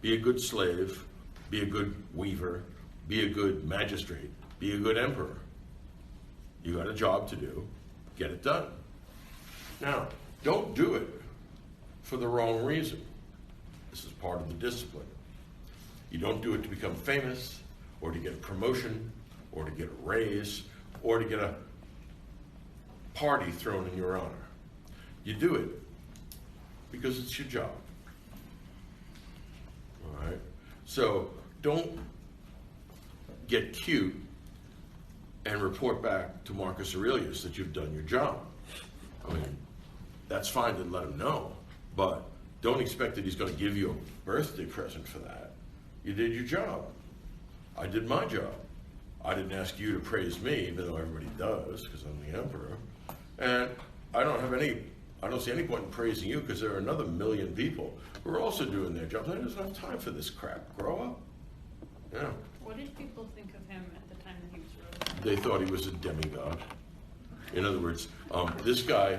Be a good slave, be a good weaver, be a good magistrate, be a good emperor. You got a job to do, get it done. Now, don't do it for the wrong reason. This is part of the discipline. You don't do it to become famous, or to get a promotion, or to get a raise, or to get a party thrown in your honor. You do it because it's your job. All right? So don't get cute and report back to Marcus Aurelius that you've done your job. I mean, that's fine to let him know, but don't expect that he's going to give you a birthday present for that. You did your job. I did my job. I didn't ask you to praise me, even though everybody does, because I'm the emperor. And I don't see any point in praising you, because there are another million people who are also doing their jobs. I just don't have time for this crap. Grow up. Yeah. What did people think of him at the time that he was wrote? They thought he was a demigod. In other words, this guy,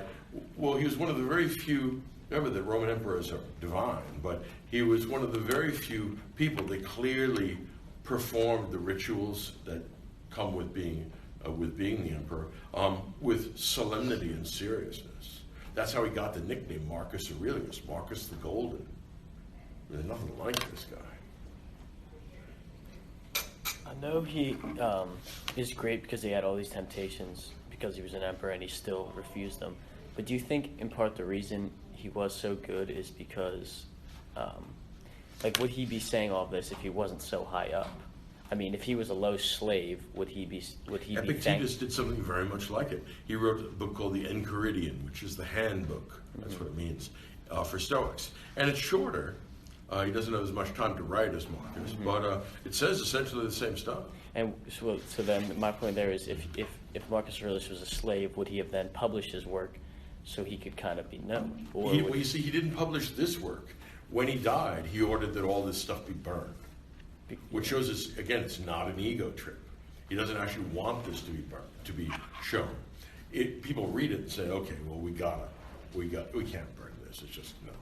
well, he was one of the very few, remember that Roman emperors are divine, but he was one of the very few people that clearly performed the rituals that come with being the emperor, with solemnity and seriousness. That's how he got the nickname Marcus Aurelius, Marcus the Golden. There's nothing like this guy. I know he is great because he had all these temptations because he was an emperor and he still refused them. But do you think in part the reason he was so good is because, would he be saying all this if he wasn't so high up? I mean, if he was a low slave, would he be Epictetus did something very much like it. He wrote a book called the Enchiridion, which is the handbook. That's what it means for Stoics. And it's shorter. He doesn't have as much time to write as Marcus, but it says essentially the same stuff. And so then my point there is if Marcus Aurelius was a slave, would he have then published his work so he could kind of be known? Or Well, you see, he didn't publish this work. When he died, he ordered that all this stuff be burned, which shows us, again, it's not an ego trip. He doesn't actually want this to be burned, to be shown. People read it and say, okay, well, we can't burn this. It's just no.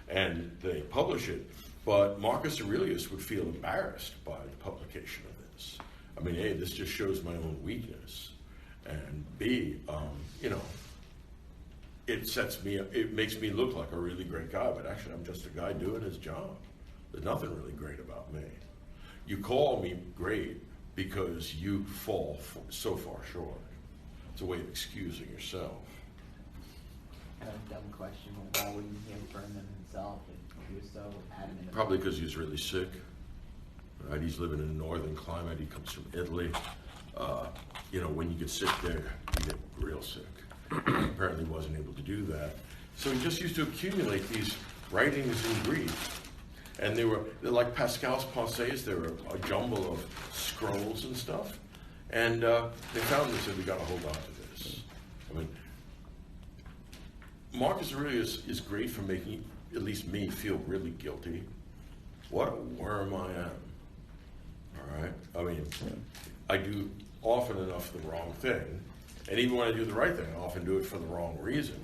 And they publish it, but Marcus Aurelius would feel embarrassed by the publication of this. I mean, A, this just shows my own weakness, and B, it makes me look like a really great guy, but actually I'm just a guy doing his job. There's nothing really great about me. You call me great because you fall so far short. It's a way of excusing yourself. kind of dumb question. Why wouldn't he have burned them himself if he was so adamant? Probably because he's really sick. Right? He's living in a northern climate. He comes from Italy. You know, when you get sick there, you get real sick. Apparently wasn't able to do that. So he just used to accumulate these writings in Greek. And they're like Pascal's Pensées, they were a jumble of scrolls and stuff. And they found this and we got to hold on to this. I mean, Marcus Aurelius is great for making, at least me, feel really guilty. What a worm I am. All right? I mean, I do often enough the wrong thing. And even when I do the right thing, I often do it for the wrong reason.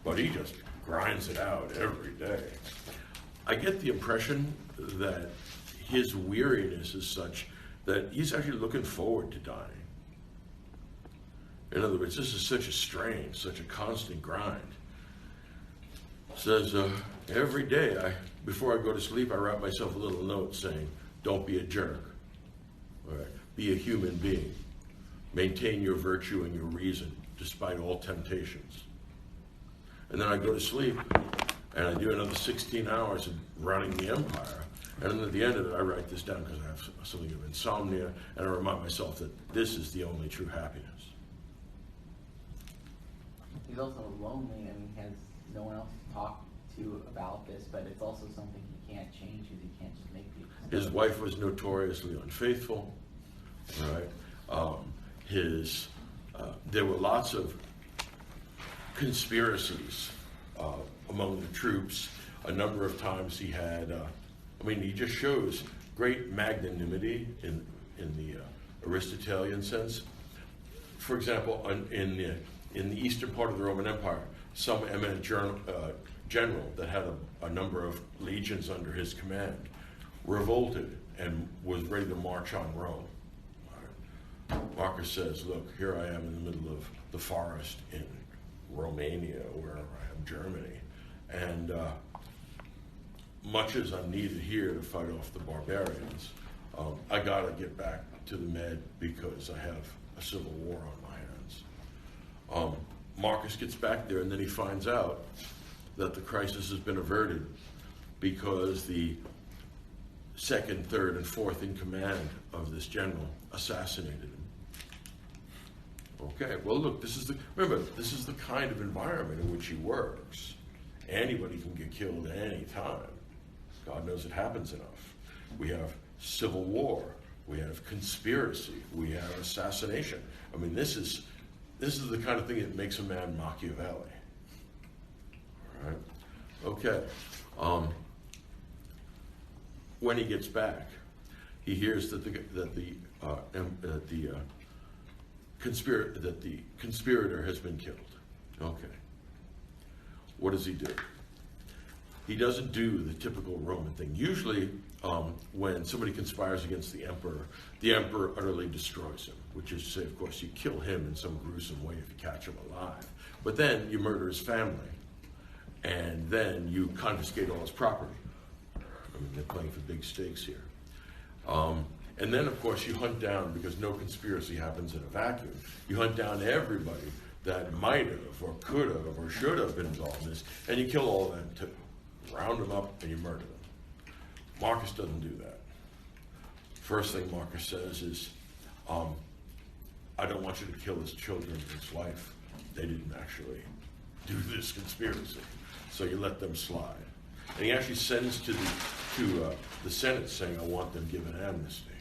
But he just grinds it out every day. I get the impression that his weariness is such that he's actually looking forward to dying. In other words, this is such a strain, such a constant grind. Says, every day, before I go to sleep, I write myself a little note saying, don't be a jerk. All right? Be a human being. Maintain your virtue and your reason, despite all temptations. And then I go to sleep, and I do another 16 hours of running the empire. And then at the end of it, I write this down because I have something of insomnia, and I remind myself that this is the only true happiness. He's also lonely. I mean, he has no one else to talk to about this, but it's also something he can't change because he can't just make people. His wife was notoriously unfaithful. Right? There were lots of conspiracies among the troops. A number of times he had, he just shows great magnanimity in the Aristotelian sense. For example, in the eastern part of the Roman Empire, some eminent general that had a number of legions under his command revolted and was ready to march on Rome. Marcus says, look, here I am in the middle of the forest in Romania, wherever I am, Germany, and much as I'm needed here to fight off the barbarians, I gotta get back to the Med because I have a civil war on my hands. Marcus gets back there and then he finds out that the crisis has been averted because the second, third, and fourth in command of this general assassinated him. Okay, well look, this is the kind of environment in which he works. Anybody can get killed at any time. God knows it happens enough. We have civil war, we have conspiracy, we have assassination. I mean, this is the kind of thing that makes a man Machiavelli. All right? Okay. When he gets back, he hears that the conspirator has been killed. Okay. What does he do? He doesn't do the typical Roman thing. Usually, when somebody conspires against the emperor utterly destroys him, which is to say, of course, you kill him in some gruesome way if you catch him alive. But then you murder his family, and then you confiscate all his property. I mean, they're playing for big stakes here. And then, of course, you hunt down, because no conspiracy happens in a vacuum, you hunt down everybody that might have, or could have, or should have been involved in this, and you kill all of them too. Round them up and you murder them. Marcus doesn't do that. First thing Marcus says is, I don't want you to kill his children and his wife. They didn't actually do this conspiracy. So you let them slide. And he actually sends to the Senate saying, I want them given amnesty.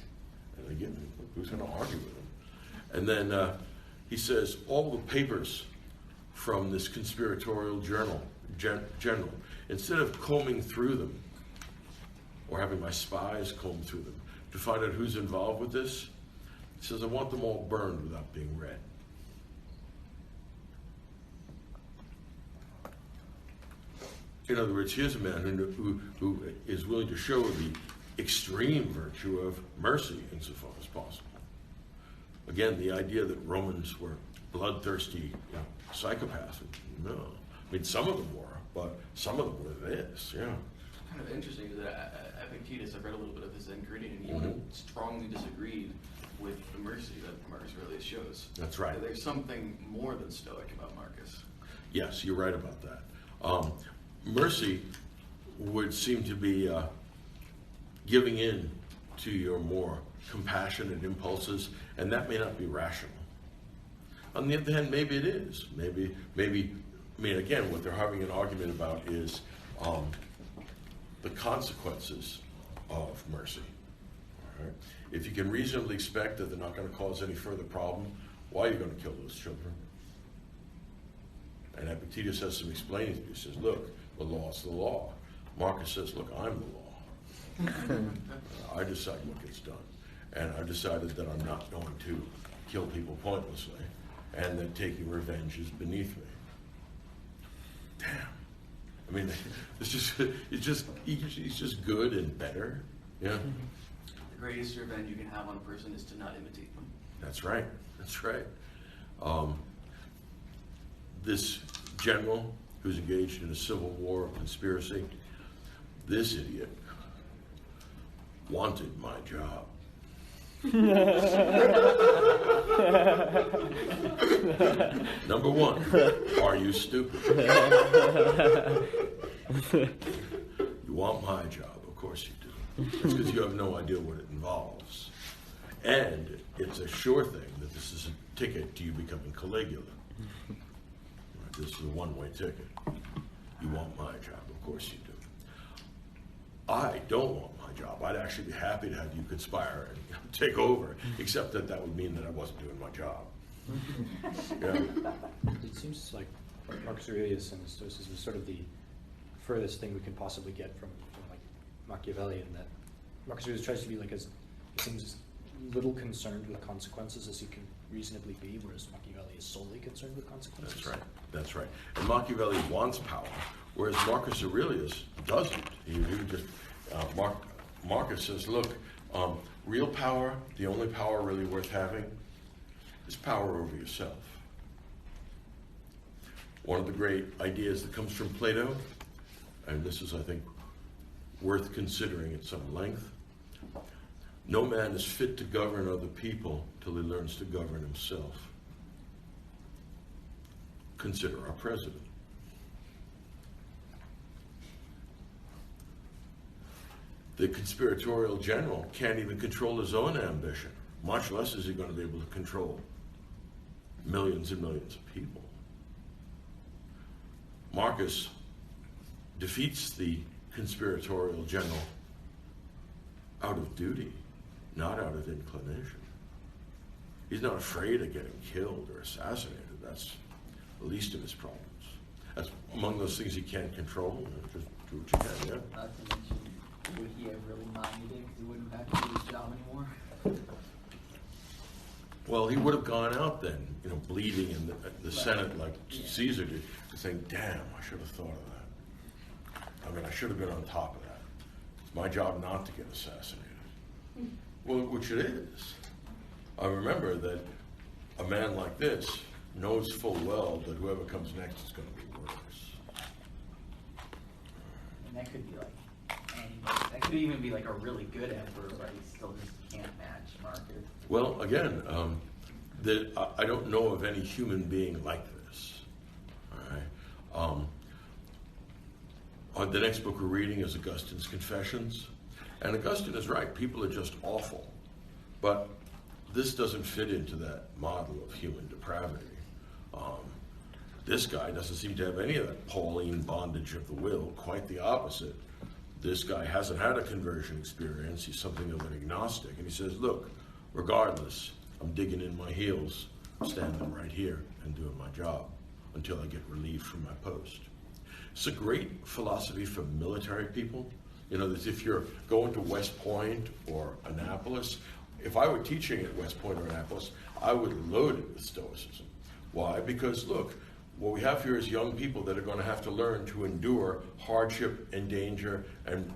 And they get, who's going to argue with him? And then he says, all the papers from this conspiratorial general, instead of combing through them, or having my spies comb through them, to find out who's involved with this, he says, I want them all burned without being read. In other words, here's a man who is willing to show the extreme virtue of mercy insofar as possible. Again, the idea that Romans were bloodthirsty psychopaths, no. I mean, some of them were, but some of them were this, yeah. Kind of interesting is that Epictetus, I've read a little bit of his Enchiridion, and he would have strongly disagreed with the mercy that Marcus Aurelius shows. That's right. There's something more than stoic about Marcus. Yes, you're right about that. Mercy would seem to be giving in to your more compassionate impulses, and that may not be rational. On the other hand, maybe it is. Maybe, I mean, again, what they're having an argument about is the consequences of mercy. All right? If you can reasonably expect that they're not going to cause any further problem, why are you going to kill those children? And Epictetus has some explaining to do. He says, look, the law is the law. Marcus says, look, I'm the law. I decide what gets done. And I've decided that I'm not going to kill people pointlessly, and that taking revenge is beneath me. Damn. I mean, he's just good and better. Yeah. The greatest revenge you can have on a person is to not imitate them. That's right. That's right. This general who's engaged in a civil war conspiracy, this idiot wanted my job. Number one, are you stupid? You want my job? Of course you do. It's because you have no idea what it involves. And it's a sure thing that this is a ticket to you becoming Caligula. This is a one-way ticket. You want my job? Of course you do. I don't want my job. I'd actually be happy to have you conspire and take over, except that that would mean that I wasn't doing my job. Yeah. It seems like Marcus Aurelius and his Stoicism is sort of the furthest thing we can possibly get from like Machiavelli, in that Marcus Aurelius tries to be like it seems as little concerned with consequences as he can reasonably be, whereas Machiavelli is solely concerned with consequences. That's right. That's right. And Machiavelli wants power, whereas Marcus Aurelius doesn't. He would just Marcus says, look, real power, the only power really worth having, is power over yourself. One of the great ideas that comes from Plato, and this is, I think, worth considering at some length, no man is fit to govern other people till he learns to govern himself. Consider our president. The conspiratorial general can't even control his own ambition, much less is he going to be able to control millions and millions of people. Marcus defeats the conspiratorial general out of duty, not out of inclination. He's not afraid of getting killed or assassinated. That's the least of his problems. That's among those things he can't control. Just do what you can, yeah. Not to mention, would he have really minded it because he wouldn't have to do his job anymore? Well, he would have gone out then, bleeding in the Senate like Caesar did, saying, damn, I should have thought of that. I mean, I should have been on top of that. It's my job not to get assassinated. Well, which it is. I remember that a man like this knows full well that whoever comes next is going to be worse. And that could be that could even be like a really good emperor, but he still just can't match Marcus. Well, again, I don't know of any human being like this. All right. The next book we're reading is Augustine's Confessions. And Augustine is right. People are just awful. But this doesn't fit into that model of human depravity. This guy doesn't seem to have any of that Pauline bondage of the will. Quite the opposite. This guy hasn't had a conversion experience. He's something of an agnostic. And he says, look, regardless, I'm digging in my heels, standing right here and doing my job until I get relieved from my post. It's a great philosophy for military people. That if you're going to West Point or Annapolis, if I were teaching at West Point or Annapolis, I would load it with Stoicism. Why? Because, look, what we have here is young people that are going to have to learn to endure hardship and danger and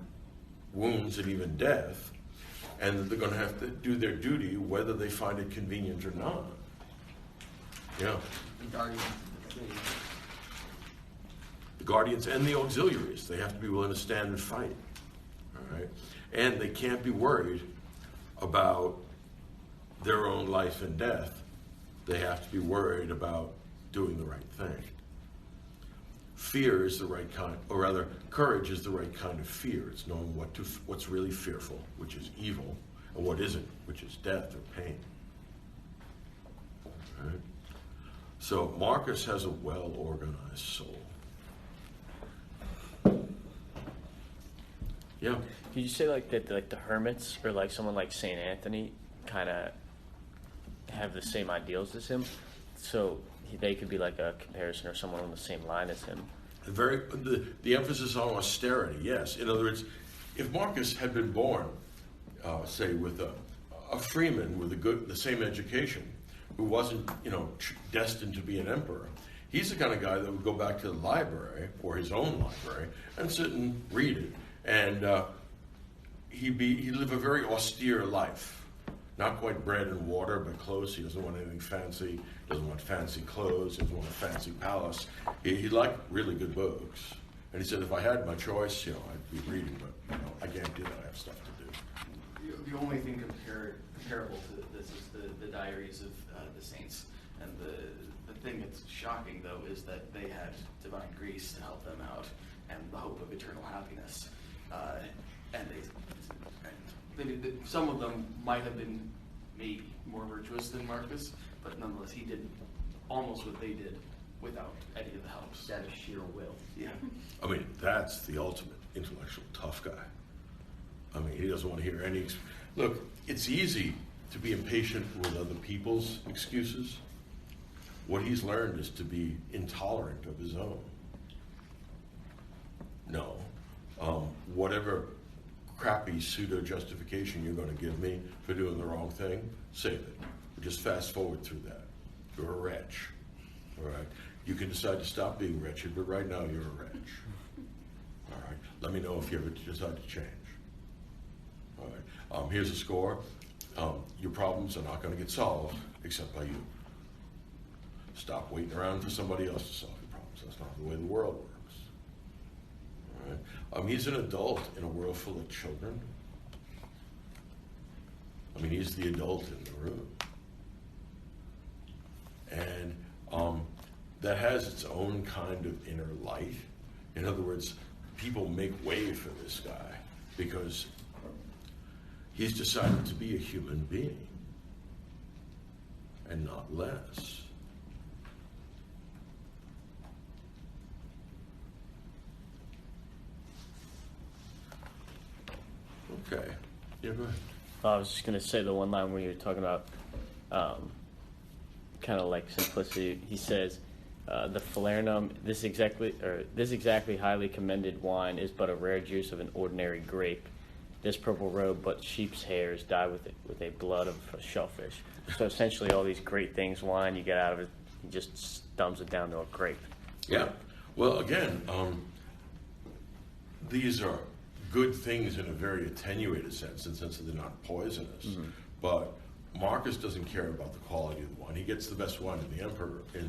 wounds and even death, and that they're going to have to do their duty whether they find it convenient or not. Yeah. The guardians of the city. The guardians and the auxiliaries, they have to be willing to stand and fight. All right? And they can't be worried about their own life and death. They have to be worried about doing the right thing. fear is the right kind, or rather, courage is the right kind of fear. It's knowing what's really fearful, which is evil, and what isn't, which is death or pain. Right? So Marcus has a well-organized soul. Yeah. Could you say like that, like the hermits or like someone like Saint Anthony, kind of have the same ideals as him, so they could be like a comparison or someone on the same line as him? The emphasis on austerity, yes. In other words, if Marcus had been born, say, with a freeman with the same education, who wasn't, destined to be an emperor, he's the kind of guy that would go back to the library, or his own library, and sit and read it. And he'd live a very austere life. Not quite bread and water, but close. He doesn't want anything fancy. Doesn't want fancy clothes. Doesn't want a fancy palace. He liked really good books. And he said, if I had my choice, I'd be reading, but I can't do that. I have stuff to do. The only thing comparable to this is the diaries of the saints. And the thing that's shocking, though, is that they had divine grace to help them out and the hope of eternal happiness. Some of them might have been maybe more virtuous than Marcus, but nonetheless, he did almost what they did without any of the help. Out of sheer will. Yeah. I mean, that's the ultimate intellectual tough guy. I mean, he doesn't want to hear any... Look, it's easy to be impatient with other people's excuses. What he's learned is to be intolerant of his own. No. Whatever crappy pseudo-justification you're going to give me for doing the wrong thing, save it. Just fast forward through that. You're a wretch. All right? You can decide to stop being wretched, but right now you're a wretch. All right? Let me know if you ever decide to change. All right? Here's a score. Your problems are not going to get solved except by you. Stop waiting around for somebody else to solve your problems. That's not the way the world works. All right? He's an adult in a world full of children. I mean, he's the adult in the room. And that has its own kind of inner light. In other words, people make way for this guy because he's decided to be a human being and not less. Okay. Yeah, go ahead. I was just gonna say the one line where you were talking about kind of like simplicity. He says, "The falernum, this exactly highly commended wine is but a rare juice of an ordinary grape. This purple robe, but sheep's hairs dye with a blood of a shellfish." So essentially, all these great things, wine you get out of it, he just dumbs it down to a grape. Yeah. Well, again, these are good things in a very attenuated sense, in the sense that they're not poisonous. Mm-hmm. But Marcus doesn't care about the quality of the wine. He gets the best wine in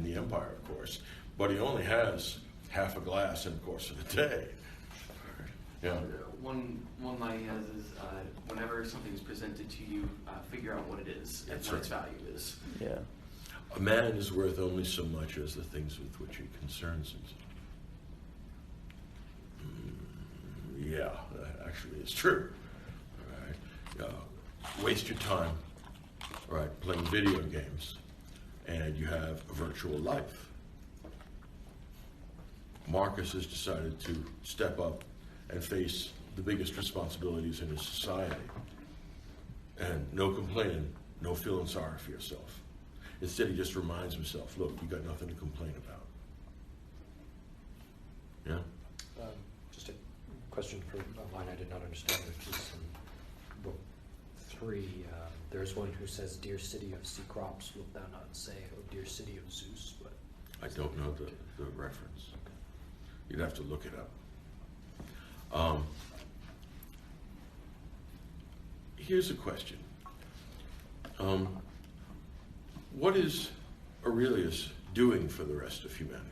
the empire, of course, but he only has half a glass in the course of the day. Yeah. One line he has is, whenever something is presented to you, figure out what it is and what its value is. Yeah. A man is worth only so much as the things with which he concerns himself. Yeah, that actually is true. All right. Waste your time, all right, playing video games, and you have a virtual life. Marcus has decided to step up and face the biggest responsibilities in his society. And no complaining, no feeling sorry for yourself. Instead, he just reminds himself, look, you got nothing to complain about. Yeah? Just a question for a line I did not understand, which is in book 3. There's one who says, "Dear city of sea crops, wilt thou not say, O dear city of Zeus?" But I don't know the reference. You'd have to look it up. Here's a question. What is Aurelius doing for the rest of humanity?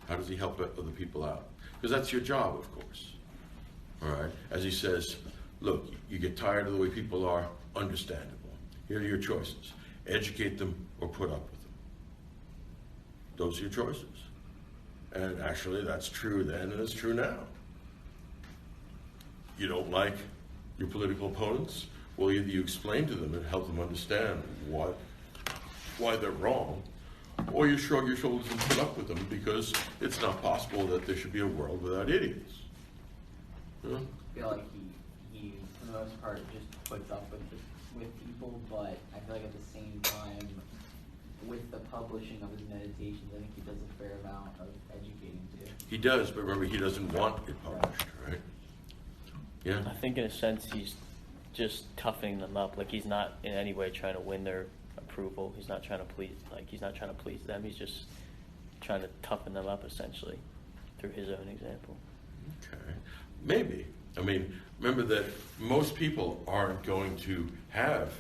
How does he help other people out? Because that's your job, of course. All right? As he says, look, you get tired of the way people are, understandable. Here are your choices. Educate them or put up with them. those are your choices. And actually, that's true then, and it's true now. You don't like your political opponents? Well, either you explain to them and help them understand why they're wrong, or you shrug your shoulders and put up with them because it's not possible that there should be a world without idiots. Huh? I feel like he for the most part just puts up with people, but I feel like at the same time, with the publishing of his meditations, I think he does a fair amount of educating too. He does, but remember, he doesn't want it published, right? Yeah. I think in a sense he's just toughening them up. Like, he's not in any way trying to win their approval. He's not trying to please them. He's just trying to toughen them up essentially through his own example. Okay. Maybe. I mean, remember that most people aren't going to have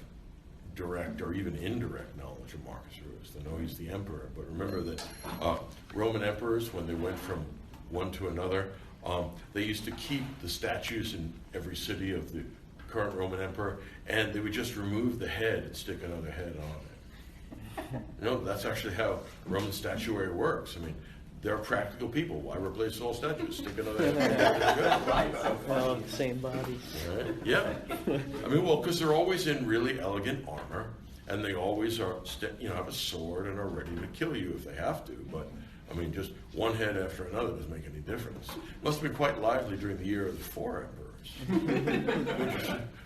direct or even indirect knowledge of Marcus Aurelius. They know he's the emperor, but remember that Roman emperors, when they went from one to another, they used to keep the statues in every city of the current Roman emperor, and they would just remove the head and stick another head on it. No, that's actually how Roman statuary works. I mean, they're practical people. Why replace all statues? Stick another head. Same body. Right? Yeah. I mean, well, because they're always in really elegant armor, and they always are, have a sword and are ready to kill you if they have to. But I mean, just one head after another doesn't make any difference. Must have been quite lively during the year of the four emperors,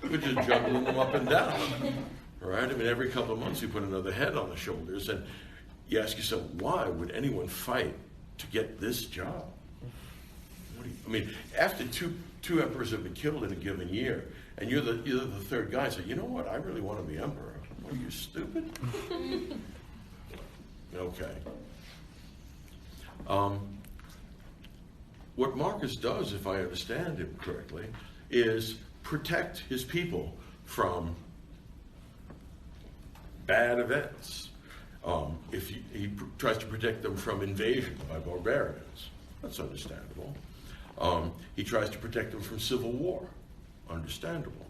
which is juggling them up and down. Right? I mean, every couple of months you put another head on the shoulders, and you ask yourself, why would anyone fight to get this job? I mean, after two emperors have been killed in a given year, and you're the third guy, so you know what? I really want to be emperor. What, are you stupid? Okay. What Marcus does, if I understand him correctly, is protect his people from bad events. If he tries to protect them from invasion by barbarians, that's understandable. He tries to protect them from civil war, understandable.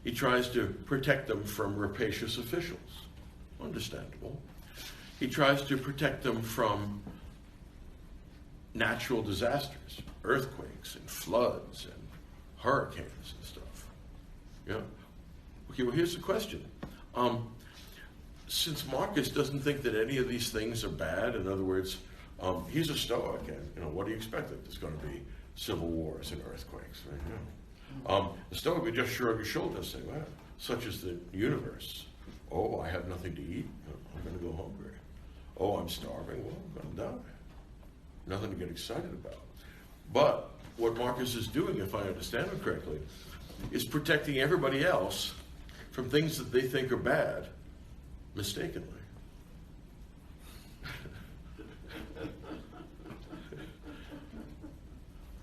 He tries to protect them from rapacious officials, understandable. He tries to protect them from natural disasters, earthquakes and floods and hurricanes and stuff. Yeah. Okay, well, here's the question. Since Marcus doesn't think that any of these things are bad, in other words, he's a Stoic, and what do you expect that there's going to be civil wars and earthquakes, right? Yeah. The Stoic would just shrug his shoulders and say, well, such is the universe. Oh, I have nothing to eat. I'm going to go hungry. Oh, I'm starving. Well, I'm going to die. Nothing to get excited about. But what Marcus is doing, if I understand it correctly, is protecting everybody else from things that they think are bad, mistakenly.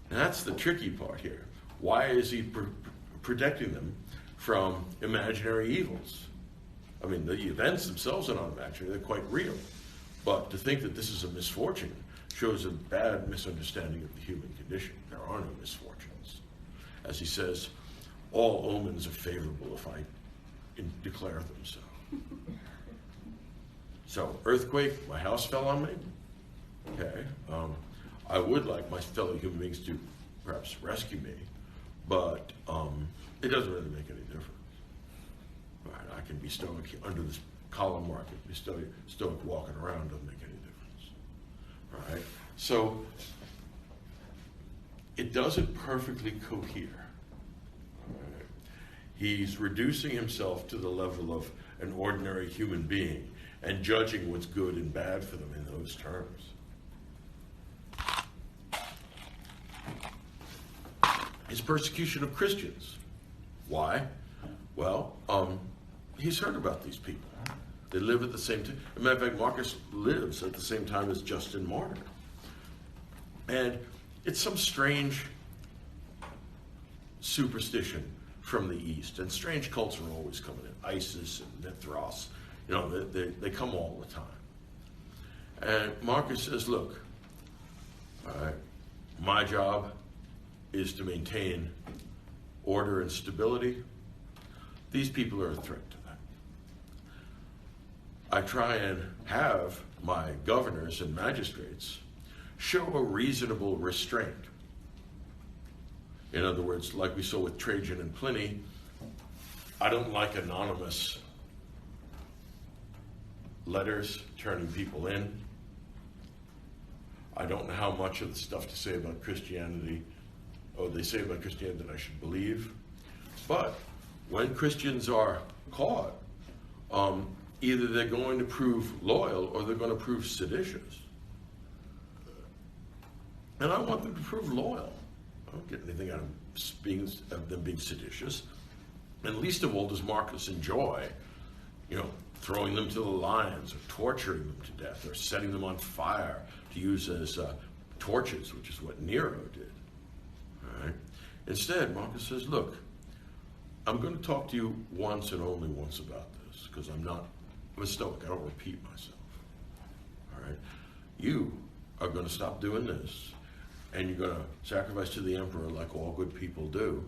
That's the tricky part here. Why is he protecting them from imaginary evils? I mean, the events themselves are not imaginary, they're quite real. But to think that this is a misfortune shows a bad misunderstanding of the human condition. There are no misfortunes. As he says, all omens are favorable if I declare them so. So, earthquake, my house fell on me. Okay. I would like my fellow human beings to perhaps rescue me, but it doesn't really make any difference. Right? I can be stoic under this column market, be stoic walking around, doesn't make any difference. Right? So, it doesn't perfectly cohere. Right? He's reducing himself to the level of an ordinary human being and judging what's good and bad for them in those terms. His persecution of Christians. Why? Well, he's heard about these people. They live at the same time. As a matter of fact, Marcus lives at the same time as Justin Martyr. And it's some strange superstition from the East. And strange cults are always coming in. Isis and Mithras. You know, they come all the time. And Marcus says, look, all right, my job is to maintain order and stability. These people are a threat to that. I try and have my governors and magistrates show a reasonable restraint. In other words, like we saw with Trajan and Pliny, I don't like anonymous letters turning people in. I don't know how much of the stuff to say about Christianity, they say about Christianity that I should believe. But when Christians are caught, either they're going to prove loyal or they're going to prove seditious. And I want them to prove loyal. I don't get anything out of them being seditious. And least of all does Marcus enjoy, throwing them to the lions or torturing them to death or setting them on fire to use as torches, which is what Nero did. All right? Instead, Marcus says, look, I'm going to talk to you once and only once about this, because I'm a Stoic. I don't repeat myself. All right? You are going to stop doing this, and you're going to sacrifice to the emperor like all good people do.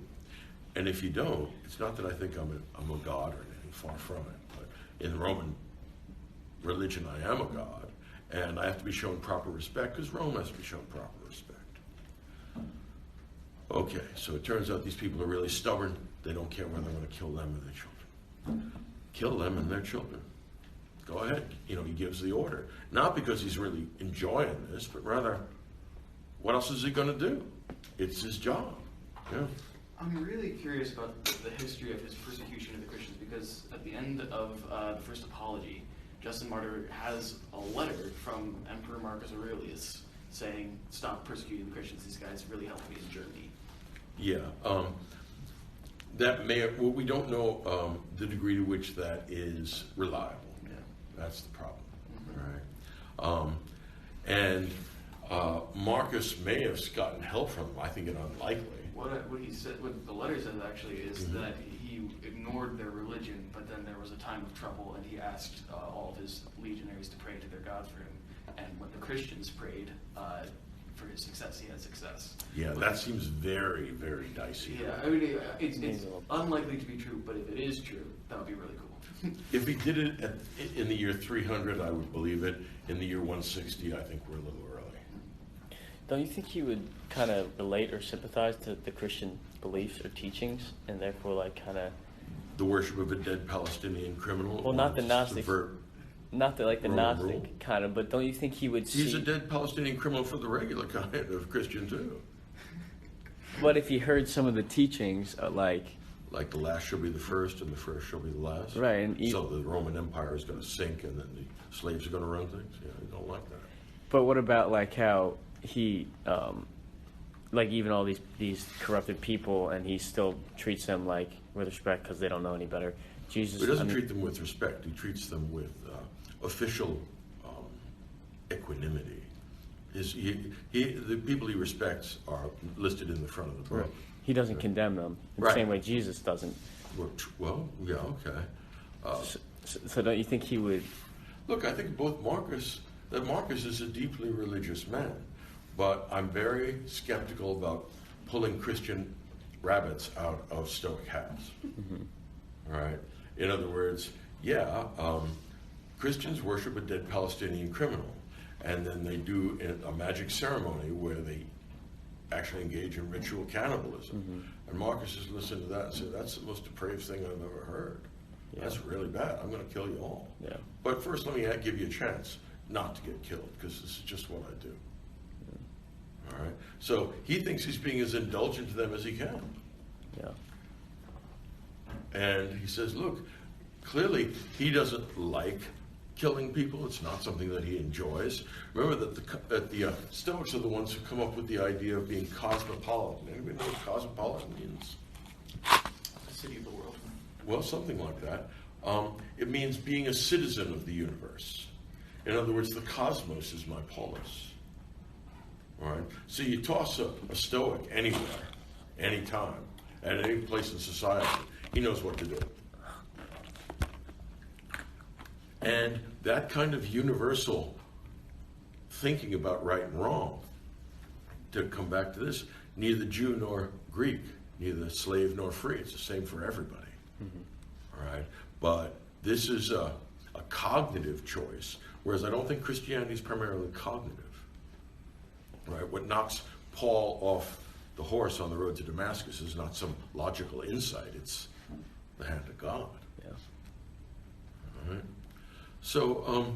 And if you don't, it's not that I think I'm a god or anything, far from it. But in the Roman religion, I am a god, and I have to be shown proper respect because Rome has to be shown proper respect. Okay, so it turns out these people are really stubborn. They don't care whether I'm going to kill them or their children. Kill them and their children. Go ahead. He gives the order. Not because he's really enjoying this, but rather, what else is he going to do? It's his job. Yeah. I'm really curious about the history of his persecution of the Christians, because at the end of the first apology, Justin Martyr has a letter from Emperor Marcus Aurelius saying, stop persecuting the Christians, these guys really helped me in Germany. Yeah, we don't know the degree to which that is reliable. Yeah. That's the problem, Mm-hmm. right? And Marcus may have gotten help from him. I think it unlikely. What he said, what the letter says actually is that he ignored their religion, but then there was a time of trouble, and he asked all of his legionaries to pray to their God for him. And when the Christians prayed for his success, he had success. Yeah, that seems very, very dicey. Yeah, I mean, it's unlikely to be true, but if it is true, that would be really cool. If he did it in the year 300, I would believe it. In the year 160, I think we're a little early. Don't you think he would kind of relate or sympathize to the Christian beliefs or teachings, and therefore The worship of a dead Palestinian criminal? Well, not the Gnostic. Not the Roman Gnostic rule? kind of, but don't you think he would see... He's a dead Palestinian criminal for the regular kind of Christian too. But if he heard some of the teachings, like the last shall be the first and the first shall be the last. Right, and so the Roman Empire is going to sink and then the slaves are going to run things. Yeah, I don't like that. But what about how he, even all these corrupted people, and he still treats them with respect because they don't know any better? Jesus. He doesn't treat them with respect. He treats them with official equanimity. The people he respects are listed in the front of the book. Right. He doesn't condemn them in the same way Jesus doesn't. Well, yeah, okay. So don't you think he would? Look, I think that Marcus is a deeply religious man, but I'm very skeptical about pulling Christian rabbits out of Stoic hats. Mm-hmm. All right. In other words, Christians worship a dead Palestinian criminal, and then they do a magic ceremony where they actually engage in ritual cannibalism. Mm-hmm. And Marcus has listened to that and said, that's the most depraved thing I've ever heard. Yeah. That's really bad. I'm going to kill you all. Yeah. But first, let me give you a chance not to get killed, because this is just what I do. Yeah. All right. So he thinks he's being as indulgent to them as he can. Yeah. And he says, look, clearly he doesn't like killing people. It's not something that he enjoys. Remember that the Stoics are the ones who come up with the idea of being cosmopolitan. Anybody know what cosmopolitan means? The city of the world. Well, something like that. It means being a citizen of the universe. In other words, the cosmos is my polis. All right? So you toss a Stoic anywhere, anytime, at any place in society, he knows what to do. And that kind of universal thinking about right and wrong, to come back to this, neither Jew nor Greek, neither slave nor free. It's the same for everybody. Mm-hmm. All right? But this is a a cognitive choice, whereas I don't think Christianity is primarily cognitive. Right? What knocks Paul off the horse on the road to Damascus is not some logical insight, it's the hand of God. Yeah. All right? So,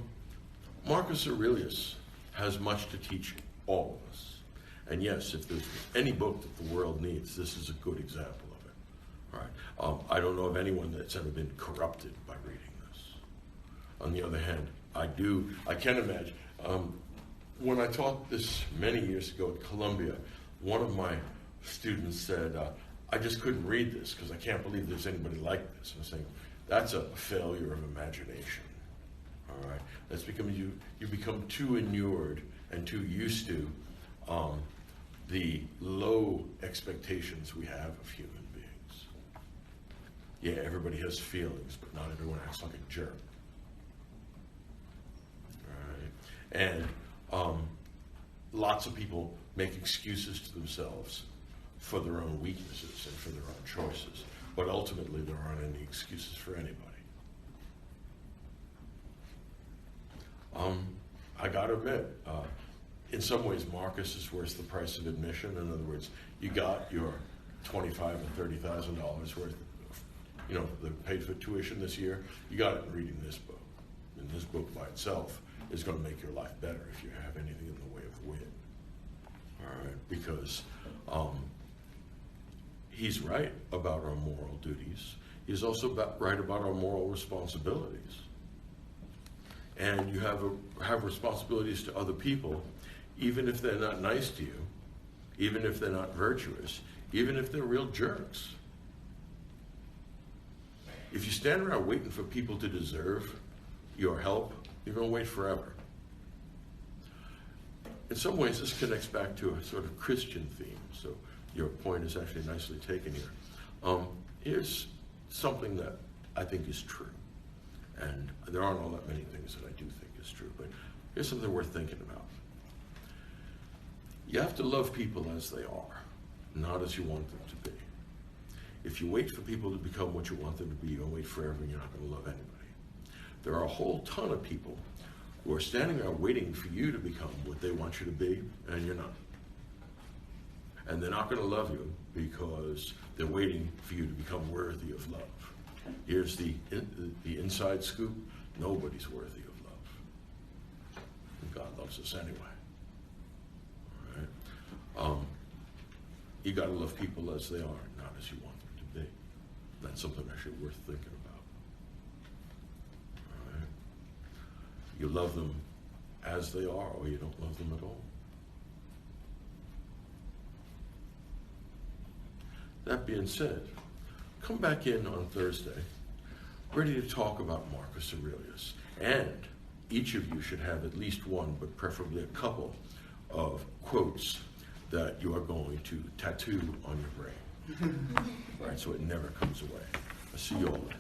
Marcus Aurelius has much to teach all of us. And yes, if there's any book that the world needs, this is a good example of it. All right? I don't know of anyone that's ever been corrupted by reading this. On the other hand, I can imagine. When I taught this many years ago at Columbia, one of my students said, I just couldn't read this because I can't believe there's anybody like this. And I'm saying, that's a failure of imagination. All right? That's because you become too inured and too used to the low expectations we have of human beings. Yeah, everybody has feelings, but not everyone acts like a jerk. All right? And lots of people make excuses to themselves for their own weaknesses and for their own choices, but ultimately there aren't any excuses for anybody. I gotta admit, in some ways Marcus is worth the price of admission. In other words, you got your $25,000 or $30,000 worth, the paid for tuition this year. You got it in reading this book. And this book by itself is going to make your life better if you have anything in the way of wit. All right, because he's right about our moral duties. He's also right about our moral responsibilities. And you have responsibilities to other people, even if they're not nice to you, even if they're not virtuous, even if they're real jerks. If you stand around waiting for people to deserve your help, you're going to wait forever. In some ways, this connects back to a sort of Christian theme, so your point is actually nicely taken here. Here's something that I think is true, and there aren't all that many things that I do think is true, but here's something worth thinking about. You have to love people as they are, not as you want them to be. If you wait for people to become what you want them to be, you'll wait forever and you're not going to love anybody. There are a whole ton of people who are standing there waiting for you to become what they want you to be, and you're not. And they're not going to love you because they're waiting for you to become worthy of love. Here's the inside scoop. Nobody's worthy of love. And God loves us anyway. All right? You got to love people as they are, not as you want them to be. That's something actually worth thinking about. All right? You love them as they are, or you don't love them at all. That being said, come back in on Thursday, ready to talk about Marcus Aurelius. And each of you should have at least one, but preferably a couple, of quotes that you are going to tattoo on your brain. Right, so it never comes away. I'll see you all then.